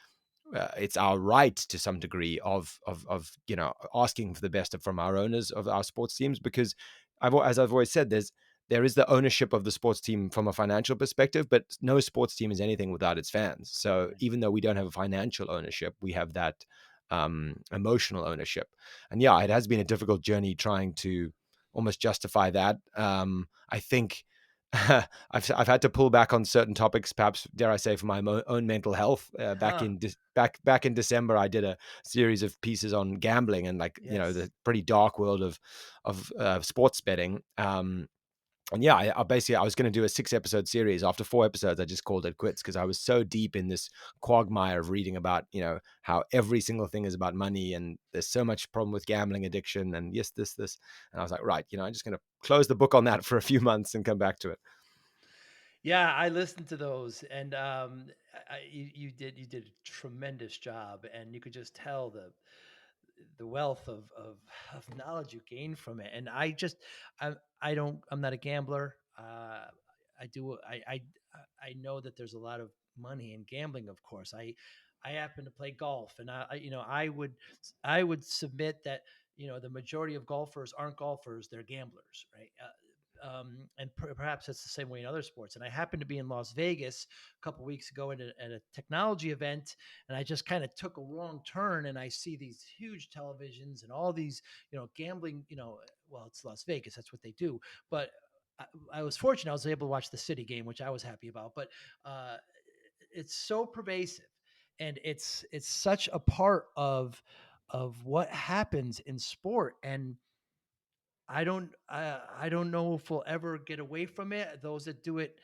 it's our right to some degree of asking for the best from our owners of our sports teams, because as I've always said, there is the ownership of the sports team from a financial perspective, but no sports team is anything without its fans. So right. even though we don't have a financial ownership, we have that emotional ownership. And yeah, it has been a difficult journey trying to almost justify that. I think I've had to pull back on certain topics, perhaps dare I say, for my own mental health. Back Huh. in back in December, I did a series of pieces on gambling and, like, Yes. the pretty dark world of sports betting. And yeah, I was going to do a 6 episode series. After 4 episodes, I just called it quits because I was so deep in this quagmire of reading about how every single thing is about money, and there's so much problem with gambling addiction, and yes, this, and I was like, right, I'm just going to close the book on that for a few months and come back to it. Yeah, I listened to those, and you did a tremendous job, and you could just tell the wealth of knowledge you gain from it. And I'm not a gambler. I do I know that there's a lot of money in gambling. Of course, I happen to play golf, and I would submit that the majority of golfers aren't golfers; they're gamblers, right? And perhaps that's the same way in other sports. And I happened to be in Las Vegas a couple weeks ago at a technology event, and I just kind of took a wrong turn, and I see these huge televisions and all these gambling. Well, it's Las Vegas, that's what they do. But I was fortunate; I was able to watch the City game, which I was happy about. But uh, it's so pervasive, and it's such a part of what happens in sport. And I don't know if we'll ever get away from it. Those that do it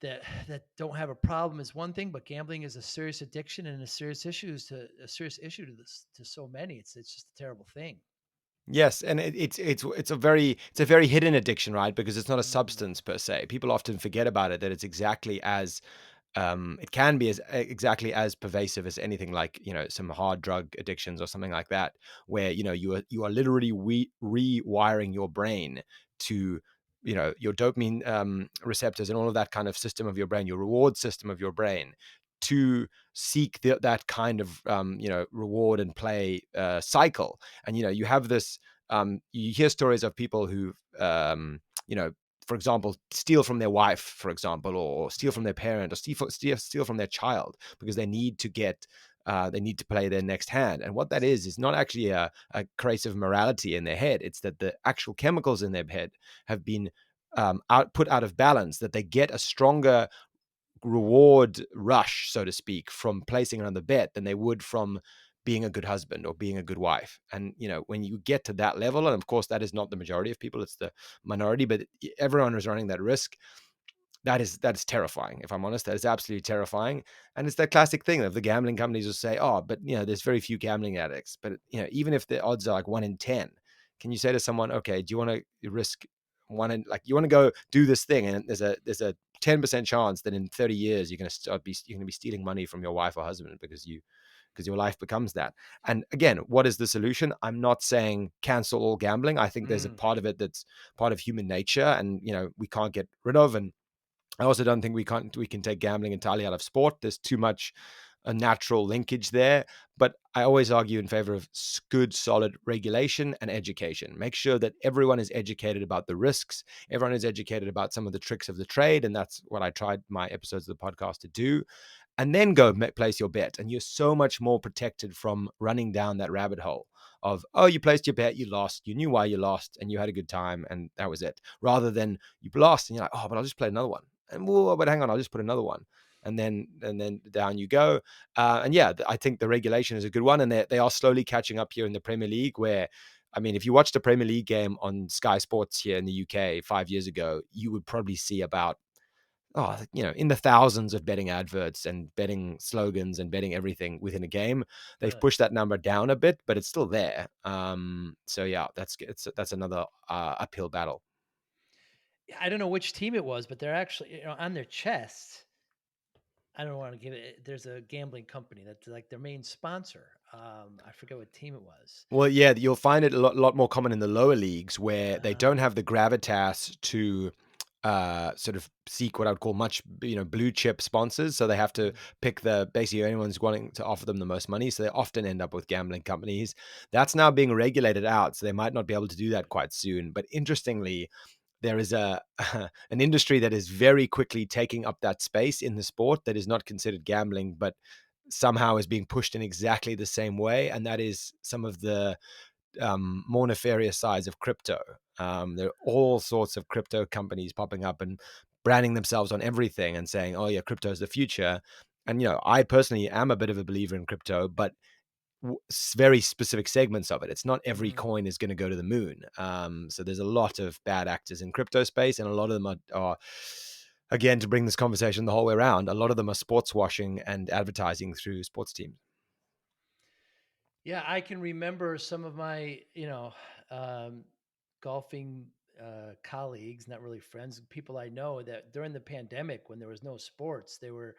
that don't have a problem is one thing, but gambling is a serious addiction and a serious issue to so many. It's just a terrible thing. Yes, and it's a very hidden addiction, right? Because it's not a Mm, substance per se. People often forget about it, that it's exactly as it can be as exactly as pervasive as anything like some hard drug addictions or something like that, where you are literally rewiring your brain to your dopamine receptors and all of that kind of system of your brain, your reward system of your brain, to seek that kind of reward and play cycle. And you have this. You hear stories of people who you know for example, steal from their wife, for example, or steal from Right. their parent, or steal from their child because they need to play their next hand. And what that is not actually a case of morality in their head. It's that the actual chemicals in their head have been put out of balance, that they get a stronger reward rush, so to speak, from placing another bet than they would from being a good husband or being a good wife. And when you get to that level, and of course that is not the majority of people, it's the minority, but everyone is running that risk. That is terrifying. If I'm honest, that is absolutely terrifying. And it's that classic thing of the gambling companies will say, oh, but there's very few gambling addicts. But even if the odds are like 1 in 10, can you say to someone, okay, do you want to risk one in, like, you want to go do this thing, and there's a 10% chance that in 30 years you're going to be stealing money from your wife or husband because your life becomes that. And again, what is the solution? I'm not saying cancel all gambling. I think there's a Mm, part of it that's part of human nature, and we can't get rid of. And I also don't think we can take gambling entirely out of sport. There's too much a natural linkage there. But I always argue in favor of good, solid regulation and education. Make sure that everyone is educated about the risks. Everyone is educated about some of the tricks of the trade. And that's what I tried my episodes of the podcast to do. And then go place your bet. And you're so much more protected from running down that rabbit hole of, oh, you placed your bet, you lost, you knew why you lost, and you had a good time, and that was it. Rather than you lost and you're like, oh, but I'll just play another one. And whoa, but hang on, I'll just put another one. And then down you go. And yeah, I think the regulation is a good one. And they are slowly catching up here in the Premier League, where, I mean, if you watched a Premier League game on Sky Sports here in the UK 5 years ago, you would probably see about, in the thousands of betting adverts and betting slogans and betting everything within a game. They've really? pushed that number down a bit, but it's still there. So yeah, that's another uphill battle. Yeah, I don't know which team it was, but they're actually, on their chest. I don't want to give it. There's a gambling company that's like their main sponsor. I forget what team it was. Well, yeah, you'll find it a lot more common in the lower leagues where they don't Uh, have the gravitas to sort of seek what I would call much, blue chip sponsors. So they have to mm, pick basically anyone's wanting to offer them the most money. So they often end up with gambling companies. That's now being regulated out. So they might not be able to do that quite soon. But interestingly, there is an industry that is very quickly taking up that space in the sport that is not considered gambling, but somehow is being pushed in exactly the same way. And that is some of the more nefarious sides of crypto. There are all sorts of crypto companies popping up and branding themselves on everything and saying, "Oh yeah, crypto is the future." And I personally am a bit of a believer in crypto, but very specific segments of it. It's not every mm. coin is going to go to the moon. So there's a lot of bad actors in crypto space, and a lot of them are again, to bring this conversation the whole way around, a lot of them are sports washing and advertising through sports teams. Yeah, I can remember some of my, um, golfing colleagues, not really friends, people I know that during the pandemic when there was no sports, they were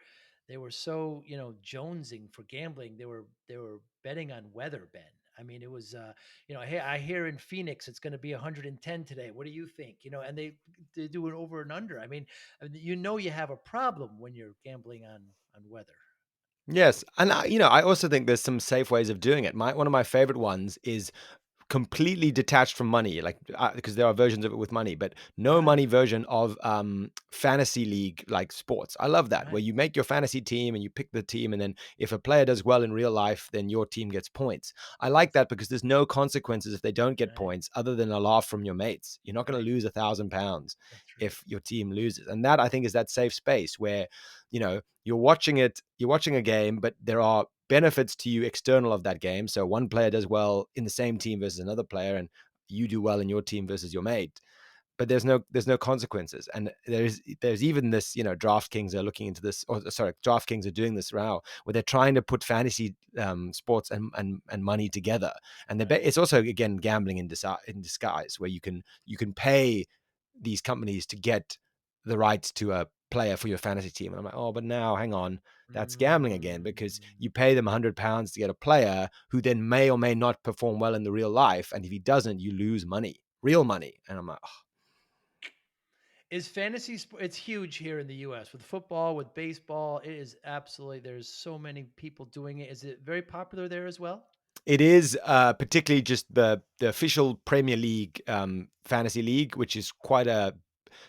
so, jonesing for gambling. They were betting on weather, Ben. I mean, it was, hey, I hear in Phoenix it's going to be 110 today. What do you think? And they do it over and under. I mean, you have a problem when you're gambling on weather. Yes, and I also think there's some safe ways of doing it. One of my favorite ones is completely detached from money, like because there are versions of it with money, but no Ah, money version of fantasy league like sports. I love that, where right, you make your fantasy team and you pick the team, and then if a player does well in real life, then your team gets points. I like that because there's no consequences if they don't get right, points, other than a laugh from your mates. You're not going right. to lose £1,000 That's right. if your team loses, and that, I think, is that safe space where you're watching a game, but there are benefits to you external of that game. So one player does well in the same team versus another player, and you do well in your team versus your mate. But there's no consequences, and there's even this. DraftKings are looking into this, or sorry, DraftKings are doing this now, where they're trying to put fantasy sports and money together, and Right. it's also again gambling in disguise, where you can pay these companies to get the rights to a player for your fantasy team. And I'm like, oh, but now hang on, that's gambling again, because Mm. you pay them £100 to get a player who then may or may not perform well in the real life. And if he doesn't, you lose money, real money. And I'm like, oh. Is it's huge here in the US with football, with baseball. It is absolutely there's so many people doing it. Is it very popular there as well? It is particularly just the official Premier League fantasy league, which is quite a,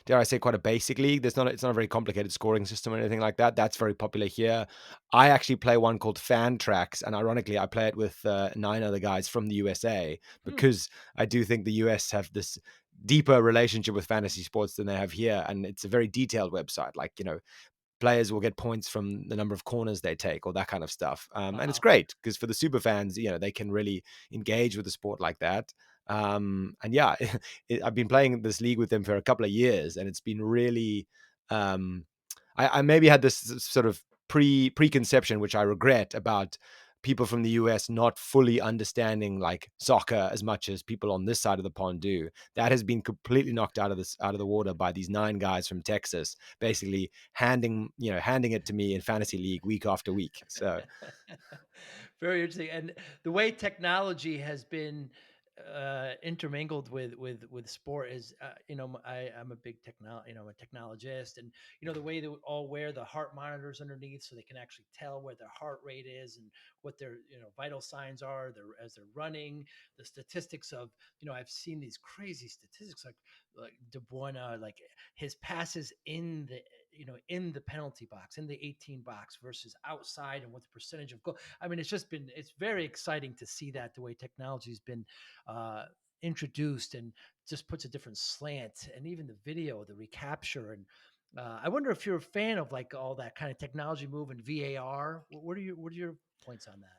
dare I say, quite a basic league. It's not a very complicated scoring system or anything like that. That's very popular here. I actually play one called Fan Tracks, and ironically, I play it with 9 other guys from the USA Hmm. because I do think the US have this deeper relationship with fantasy sports than they have here, and it's a very detailed website. Like, players will get points from the number of corners they take or that kind of stuff. And it's Wow. great because for the super fans, they can really engage with the sport like that. And yeah, I've been playing this league with them for a couple of years, and it's been really. Um, I maybe had this sort of preconception, which I regret, about people from the US not fully understanding like soccer as much as people on this side of the pond do. That has been completely knocked out of the water by these 9 guys from Texas, basically handing it to me in fantasy league week after week. So Very interesting. And the way technology has been intermingled with sport is, I'm a big I'm a technologist, and the way they would all wear the heart monitors underneath, so they can actually tell where their heart rate is and what their vital signs are as they're running. The statistics of I've seen these crazy statistics like De Bruyne, like his passes in the penalty box, in the 18 box versus outside, and what the percentage of goal. I mean, it's very exciting to see that the way technology's been uh, introduced and just puts a different slant, and even the video, the recapture. And I wonder if you're a fan of like all that kind of technology move and VAR. What are your points on that?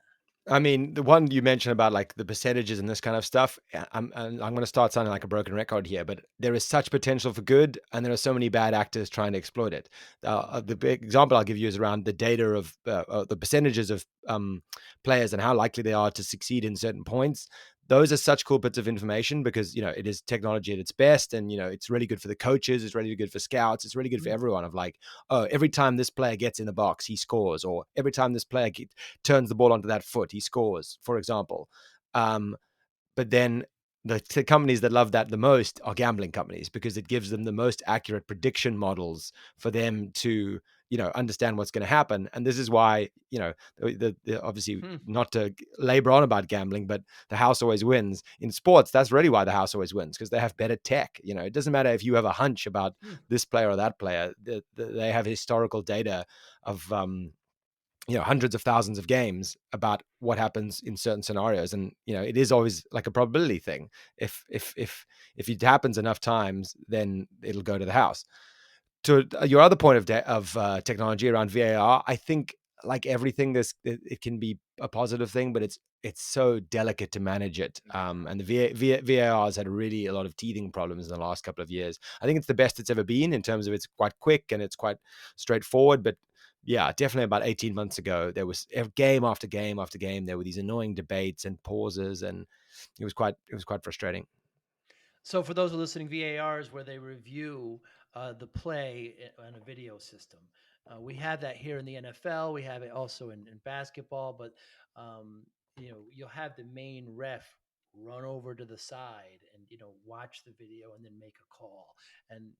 I mean, the one you mentioned about like the percentages and this kind of stuff, I'm going to start sounding like a broken record here, but there is such potential for good, and there are so many bad actors trying to exploit it. The big example I'll give you is around the data of the percentages of players and how likely they are to succeed in certain points. Those are such cool bits of information because it is technology at its best, and it's really good for the coaches, it's really good for scouts, it's really good for Mm. everyone. Of like, oh, every time this player gets in the box, he scores, or every time this player turns the ball onto that foot, he scores, for example. Um, but then the companies that love that the most are gambling companies because it gives them the most accurate prediction models for them to understand what's going to happen. And this is why obviously, Hmm. not to labor on about gambling, but the house always wins in sports. That's really why the house always wins, because they have better tech. It doesn't matter if you have a hunch about Hmm. this player or that player. They have historical data of hundreds of thousands of games about what happens in certain scenarios, and it is always like a probability thing. If it happens enough times, then it'll go to the house. To your other point of technology around VAR, I think, like everything, it can be a positive thing, but it's so delicate to manage it. Yeah. And the VAR has had really a lot of teething problems in the last couple of years. I think it's the best it's ever been in terms of it's quite quick and it's quite straightforward. But yeah, definitely about 18 months ago, there was game after game after game. There were these annoying debates and pauses, and it was quite frustrating. So for those who are listening, VAR is where they review the play on a video system. We have that here in the NFL. We have it also in basketball, but um, you'll have the main ref run over to the side and watch the video and then make a call. And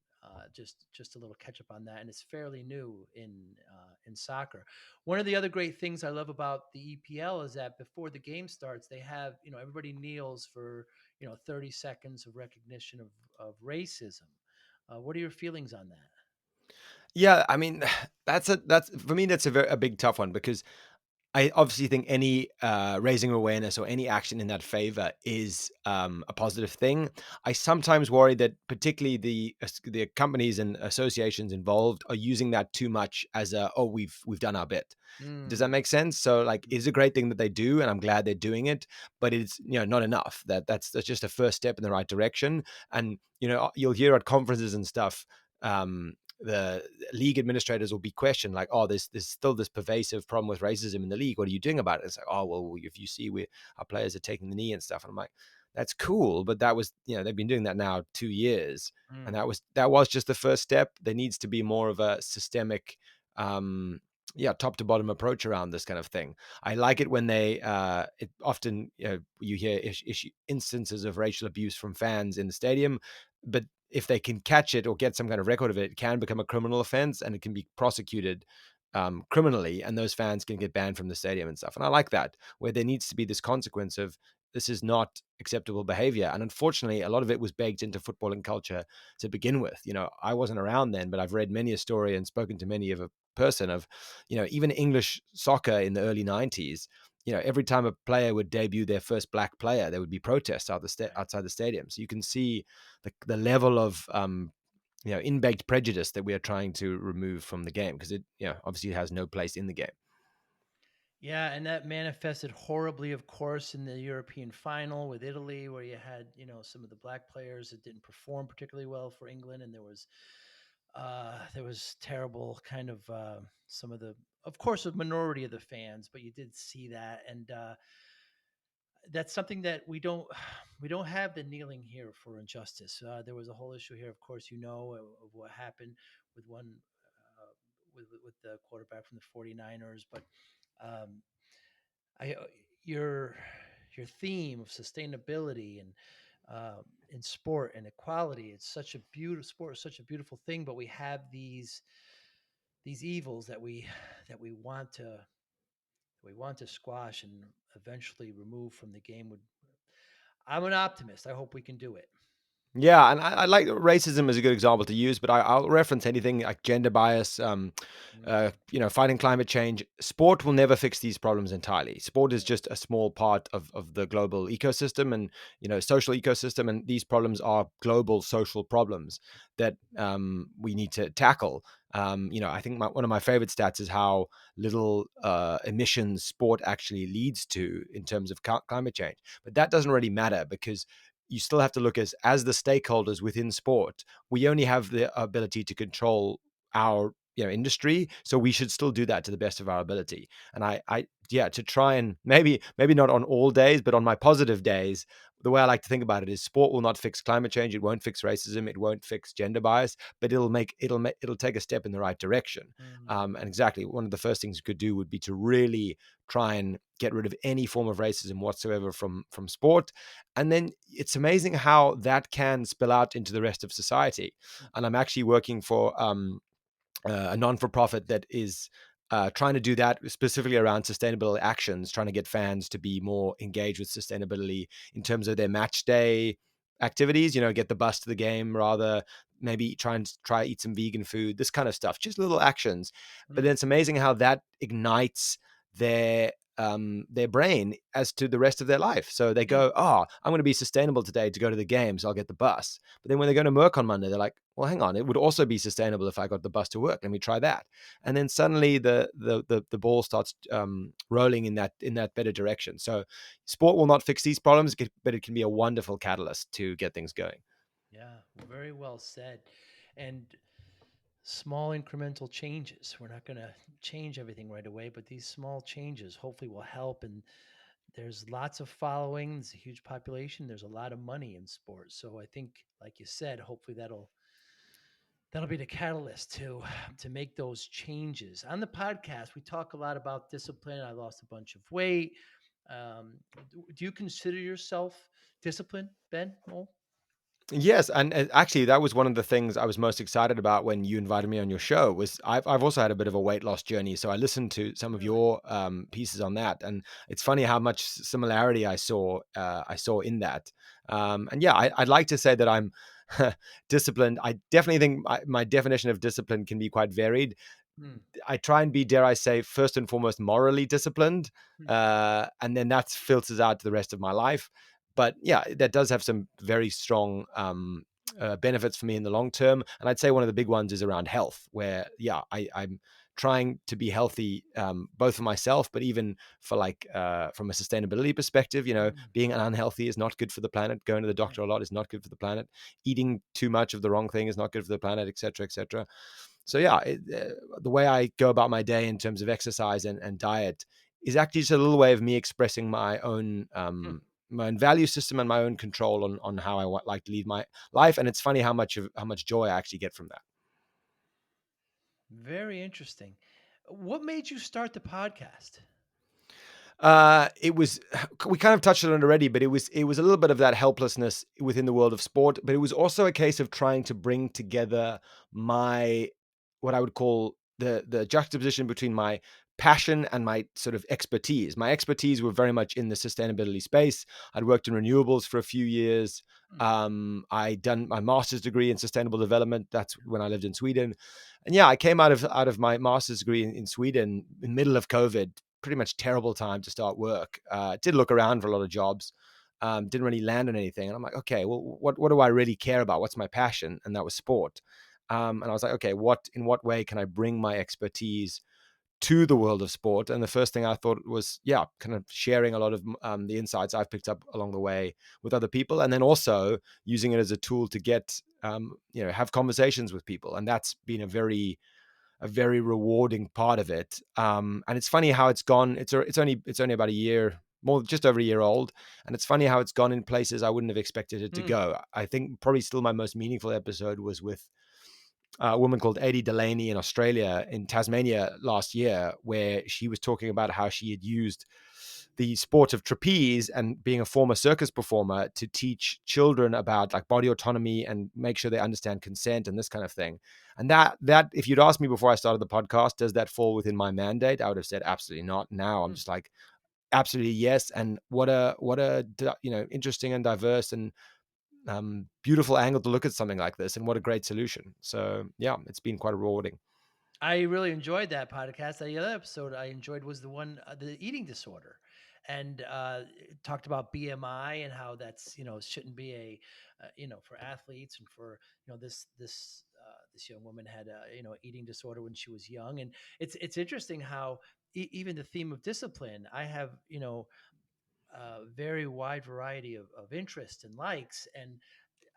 just a little catch up on that, and it's fairly new in soccer. One of the other great things I love about the EPL is that before the game starts, they have everybody kneels for 30 seconds of recognition of racism. What are your feelings on that? Yeah, I mean, that's for me. That's a big tough one because I obviously think any raising awareness or any action in that favor is a positive thing. I sometimes worry that particularly the companies and associations involved are using that too much as a, oh, we've done our bit. Does that Mm. make sense? So like, it's a Mhm. great thing that they do, and I'm glad they're doing it, but it's not enough. That's just a first step in the right direction. And you'll hear at conferences and stuff. The league administrators will be questioned like, oh, there's still this pervasive problem with racism in the league. What are you doing about it? It's like, oh, well, if you see our players are taking the knee and stuff. And I'm like, that's cool, but that was, they've been doing that now 2 years, and Mm. that was just the first step. There needs to be more of a systemic, um, yeah, top to bottom approach around this kind of thing. I like it when it often, you hear instances of racial abuse from fans in the stadium, but if they can catch it or get some kind of record of it, it can become a criminal offense and it can be prosecuted criminally, and those fans can get banned from the stadium and stuff. And I like that, where there needs to be this consequence of this is not acceptable behavior. And unfortunately, a lot of it was baked into footballing culture to begin with. I wasn't around then, but I've read many a story and spoken to many of a person of, even English soccer in the early 90s. Every time a player would debut their first black player, there would be protests Right. outside the stadium. So you can see the level of in-baked prejudice that we are trying to remove from the game, because it obviously has no place in the game. Yeah, and that manifested horribly, of course, in the European final with Italy, where you had, some of the black players that didn't perform particularly well for England, and there was terrible kind of some of the, of course, a minority of the fans, but you did see that, and that's something that we don't have the kneeling here for injustice. There was a whole issue here, of course, of what happened with one with the quarterback from the 49ers, but um, I your your theme of sustainability and in sport and equality. It's such a beautiful sport, such a beautiful thing, but we have these evils that we want to squash and eventually remove from the game. I'm an optimist. I hope we can do it. Yeah, and I like racism as a good example to use, but I'll reference anything like gender bias, Mm, fighting climate change. Sport will never fix these problems entirely. Sport is right. just a small part of the global ecosystem and social ecosystem, and these problems are global social problems that we need to tackle. I think one of my favorite stats is how little emissions sport actually leads to in terms of climate change. But that doesn't really matter, because you still have to look as the stakeholders within sport. We only have the ability to control our industry, so we should still do that to the best of our ability. And yeah, to try and maybe not on all days, but on my positive days, the way I like to think about it is sport will not fix climate change, it won't fix racism, it won't fix gender bias, but it'll take a step in the right direction. Mm, And exactly, one of the first things you could do would be to really try and get rid of any form of racism whatsoever from sport. And then it's amazing how that can spill out into the rest of society. mm, And I'm actually working for a non-for-profit that is trying to do that specifically around sustainable actions, trying to get fans to be more engaged with sustainability in terms of their match day activities. Get the bus to the game rather, maybe try eat some vegan food, this kind of stuff, just little actions. But mm, then it's amazing how that ignites their brain as to the rest of their life. So they mm. go, oh, I'm going to be sustainable today to go to the game, so I'll get the bus. But then when they go to work on Monday, they're like, well, hang on, it would also be sustainable if I got the bus to work. Let me try that. And then suddenly the ball starts rolling in that better direction. So sport will not fix these problems, but it can be a wonderful catalyst to get things going. Yeah, very well said. And small incremental changes. We're not going to change everything right away, but these small changes hopefully will help. And there's lots of following. There's a huge population. There's a lot of money in sports. So I think, like you said, hopefully that'll be the catalyst to make those changes. On the podcast, we talk a lot about discipline. I lost a bunch of weight. Do you consider yourself disciplined, Ben? Oh, Yes, and actually, that was one of the things I was most excited about when you invited me on your show. Was I've also had a bit of a weight loss journey, so I listened to some of really? your pieces on that, and it's funny how much similarity I saw in that. And yeah, I'd like to say that I'm disciplined. I definitely think my definition of discipline can be quite varied. Hmm. I try and be, dare I say, first and foremost, morally disciplined, Hmm. and then that filters out to the rest of my life. But yeah, that does have some very strong benefits for me in the long term. And I'd say one of the big ones is around health, where yeah, I'm trying to be healthy, both for myself, but even for from a sustainability perspective. Hmm. Being unhealthy is not good for the planet. Going to the Right. doctor a lot is not good for the planet. Eating too much of the wrong thing is not good for the planet, etc., etc. So yeah, the way I go about my day in terms of exercise and diet is actually just a little way of me expressing Hmm. my own value system and my own control on how I like to lead my life. And it's funny how much joy I actually get from that. Very interesting. What made you start the podcast? It was we kind of touched on it already, but it was a little bit of that helplessness within the world of sport, but it was also a case of trying to bring together my what I would call the juxtaposition between my passion and my sort of expertise. My expertise were very much in the sustainability space. I'd worked in renewables for a few years. Hmm. I'd done my master's degree in sustainable development. That's when I lived in Sweden. And yeah, I came out of my master's degree in Sweden in the middle of COVID, pretty much terrible time to start work. Did look around for a lot of jobs, didn't really land on anything. And I'm like, okay, well, what do I really care about? What's my passion? And that was sport. And I was like, okay, in what way can I bring my expertise to the world of sport? And the first thing I thought was, yeah, kind of sharing a lot of the insights I've picked up along the way with other people, and then also using it as a tool to get, have conversations with people. And that's been a very rewarding part of it. And it's funny how it's gone. It's only about a year, more just over a year old, and it's funny how it's gone in places I wouldn't have expected it to Hmm. go. I think probably still my most meaningful episode was with a woman called Adie Delaney in Australia, in Tasmania last year, where she was talking about how she had used the sport of trapeze and being a former circus performer to teach children about like body autonomy and make sure they understand consent and this kind of thing. And that if you'd asked me before I started the podcast, does that fall within my mandate? I would have said absolutely not. Now I'm just like, absolutely yes. And what a interesting and diverse and beautiful angle to look at something like this, and what a great solution. So yeah, it's been quite rewarding. I really enjoyed that podcast. The other episode I enjoyed was the one, the eating disorder, and it talked about BMI and how that's, shouldn't be a, for athletes and for, this young woman had a, eating disorder when she was young. And it's interesting how even the theme of discipline, I have, a very wide variety of interests and likes, and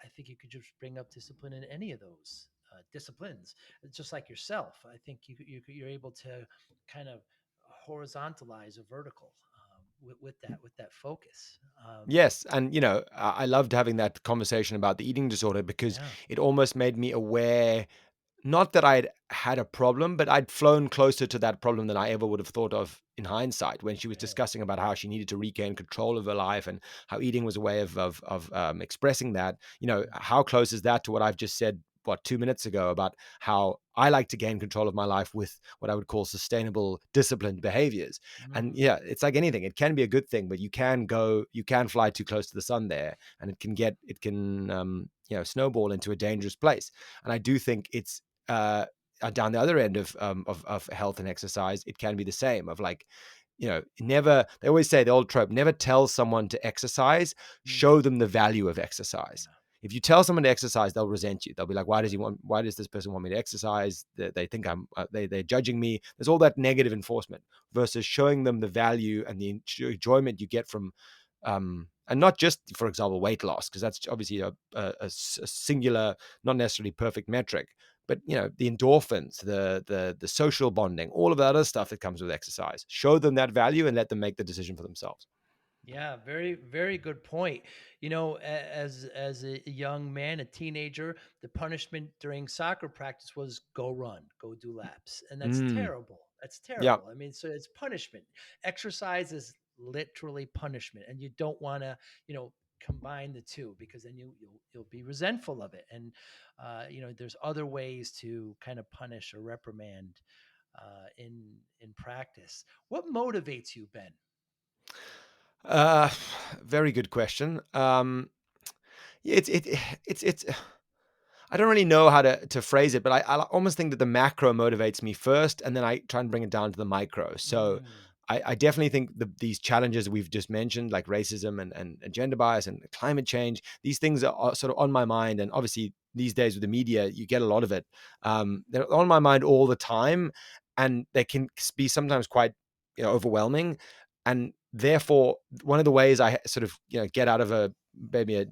I think you could just bring up discipline in any of those disciplines. Just like yourself, I think you're able to kind of horizontalize a vertical, with that focus. Yes, and I loved having that conversation about the eating disorder because Yeah. it almost made me aware. Not that I'd had a problem, but I'd flown closer to that problem than I ever would have thought of in hindsight, when she was Yeah. discussing about how she needed to regain control of her life and how eating was a way of expressing that. How close is that to what I've just said, what, 2 minutes ago, about how I like to gain control of my life with what I would call sustainable, disciplined behaviors. And Mm. yeah, it's like anything. It can be a good thing, but you can fly too close to the sun there, and it can snowball into a dangerous place. And I do think it's uh, down the other end of health and exercise, it can be the same. Of like, never. They always say the old trope: never tell someone to exercise. Mm. Show them the value of exercise. Yeah. If you tell someone to exercise, they'll resent you. They'll be like, "Why does he Right. want? Why does this person want me to exercise? They think they're judging me." There's all that negative enforcement versus showing them the value and the enjoyment you get from, and not just, for example, weight loss, because that's obviously a singular, not necessarily perfect metric, but the endorphins, the social bonding, all of that other stuff that comes with exercise. Show them that value and let them make the decision for themselves. Yeah, very, very good point. As a young man, a teenager, the punishment during soccer practice was go run, go do laps, and that's Mm, terrible. That's yeah. terrible. I mean, so it's punishment. Exercise is literally punishment, and you don't want to, combine the two, because then you'll be resentful of it. And there's other ways to kind of punish or reprimand in practice. What motivates you, Ben? Uh, Very good question. Yeah, it's I don't really know how to phrase it, but I almost think that the macro motivates me first, and then I try and bring it down to the micro. So Mm. I definitely think these challenges we've just mentioned, like racism and gender bias and climate change, these things are sort of on my mind. And obviously, these days with the media, you get a lot of it. They're on my mind all the time, and they can be sometimes quite overwhelming. And therefore, one of the ways I sort of get out of maybe a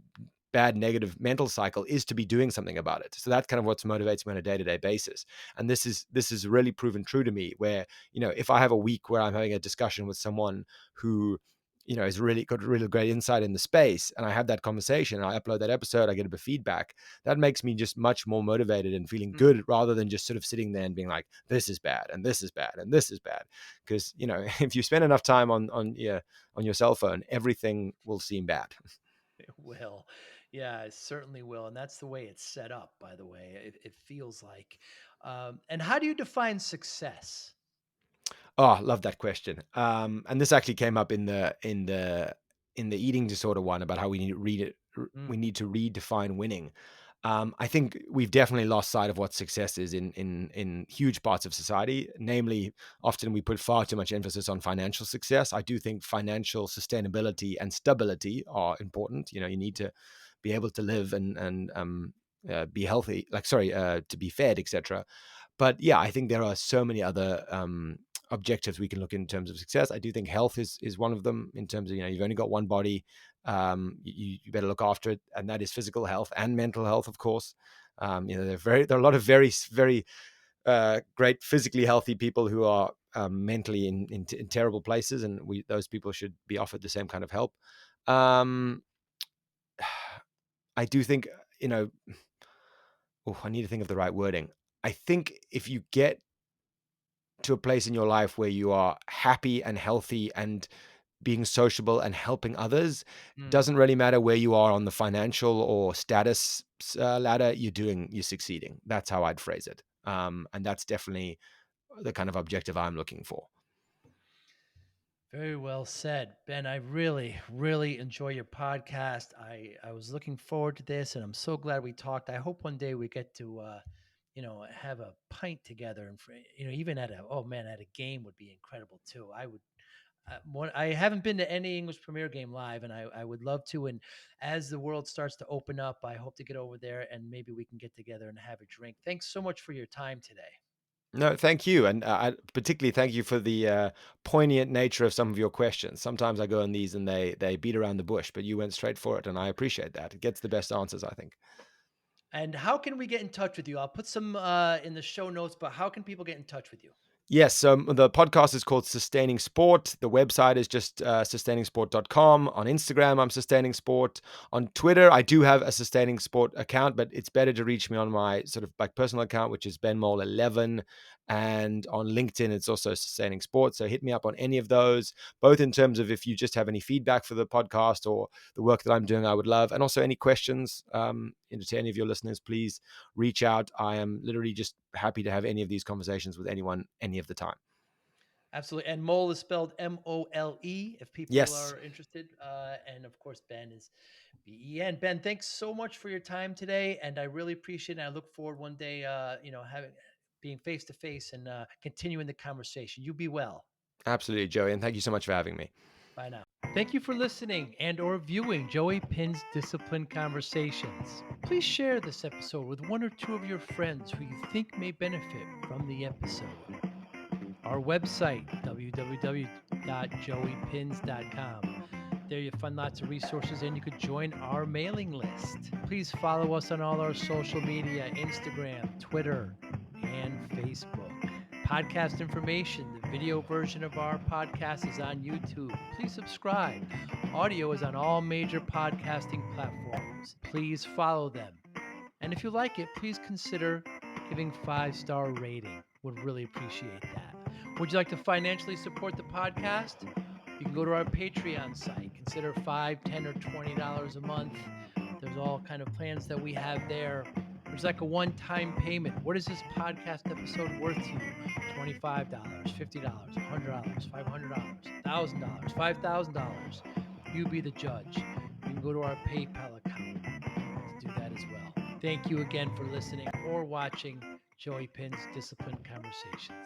bad negative mental cycle is to be doing something about it. So that's kind of what motivates me on a day-to-day basis. And this is really proven true to me, where if I have a week where I'm having a discussion with someone who is really got really great insight in the space, and I have that conversation, and I upload that episode, I get a bit of feedback, that makes me just much more motivated and feeling Mm. good, rather than just sort of sitting there and being like, this is bad and this is bad and this is bad. Because if you spend enough time on your cell phone, everything will seem bad. It will. Yeah, it certainly will. And that's the way it's set up, by the way. It feels like. And how do you define success? Oh, I love that question. And this actually came up in the eating disorder one, about how we need to read it. We Mm, need to redefine winning. I think we've definitely lost sight of what success is in huge parts of society. Namely, often we put far too much emphasis on financial success. I do think financial sustainability and stability are important. You need to be able to live and be healthy, like, sorry, to be fed, etc. But yeah, I think there are so many other objectives we can look in terms of success. I do think health is one of them, in terms of, you've only got one body. You better look after it, and that is physical health and mental health, of course. There are a lot of very great physically healthy people who are mentally in terrible places, and those people should be offered the same kind of help. Um, I do think, you know, oh, I need to think of the right wording. I think if you get to a place in your life where you are happy and healthy and being sociable and helping others, mm. doesn't really matter where you are on the financial or status ladder. You're succeeding. That's how I'd phrase it. And that's definitely the kind of objective I'm looking for. Very well said, Ben. I really, really enjoy your podcast. I was looking forward to this, and I'm so glad we talked. I hope one day we get to, have a pint together, and even at a game would be incredible too. I would. I haven't been to any English Premier game live, and I would love to. And as the world starts to open up, I hope to get over there, and maybe we can get together and have a drink. Thanks so much for your time today. No, thank you. And I particularly thank you for the poignant nature of some of your questions. Sometimes I go on these and they beat around the bush, but you went straight for it. And I appreciate that. It gets the best answers, I think. And how can we get in touch with you? I'll put some in the show notes, but how can people get in touch with you? Yes, so the podcast is called Sustaining Sport. The website is just sustainingsport.com. On Instagram, I'm Sustaining Sport. On Twitter, I do have a Sustaining Sport account, but it's better to reach me on my sort of like personal account, which is benmole11. And on LinkedIn, it's also Sustaining Sport. So hit me up on any of those, both in terms of if you just have any feedback for the podcast or the work that I'm doing, I would love. And also any questions to any of your listeners, please reach out. I am literally just happy to have any of these conversations with anyone, any of the time. Absolutely. And Mole is spelled Mole, if people Yes, are interested. And of course, Ben is Ben. Ben, thanks so much for your time today. And I really appreciate it. I look forward one day, having being face to face and continuing the conversation. You be well. absolutely, Joey. And thank you so much for having me. Bye now. Thank you for listening and or viewing Joey Pin's Discipline Conversations. Please share this episode with one or two of your friends who you think may benefit from the episode. Our website, www.joeypins.com. There you'll find lots of resources and you could join our mailing list. Please follow us on all our social media, Instagram, Twitter, and Facebook. Podcast information, the video version of our podcast is on YouTube. Please subscribe. Audio is on all major podcasting platforms. Please follow them. And if you like it, please consider giving 5-star rating. Would really appreciate that. Would you like to financially support the podcast? You can go to our Patreon site. Consider $5, $10, or $20 a month. There's all kind of plans that we have there. There's like a one-time payment. What is this podcast episode worth to you? $25, $50, $100, $500, $1,000, $5,000. You be the judge. You can go to our PayPal account to do that as well. Thank you again for listening or watching Joey Pin's Discipline Conversations.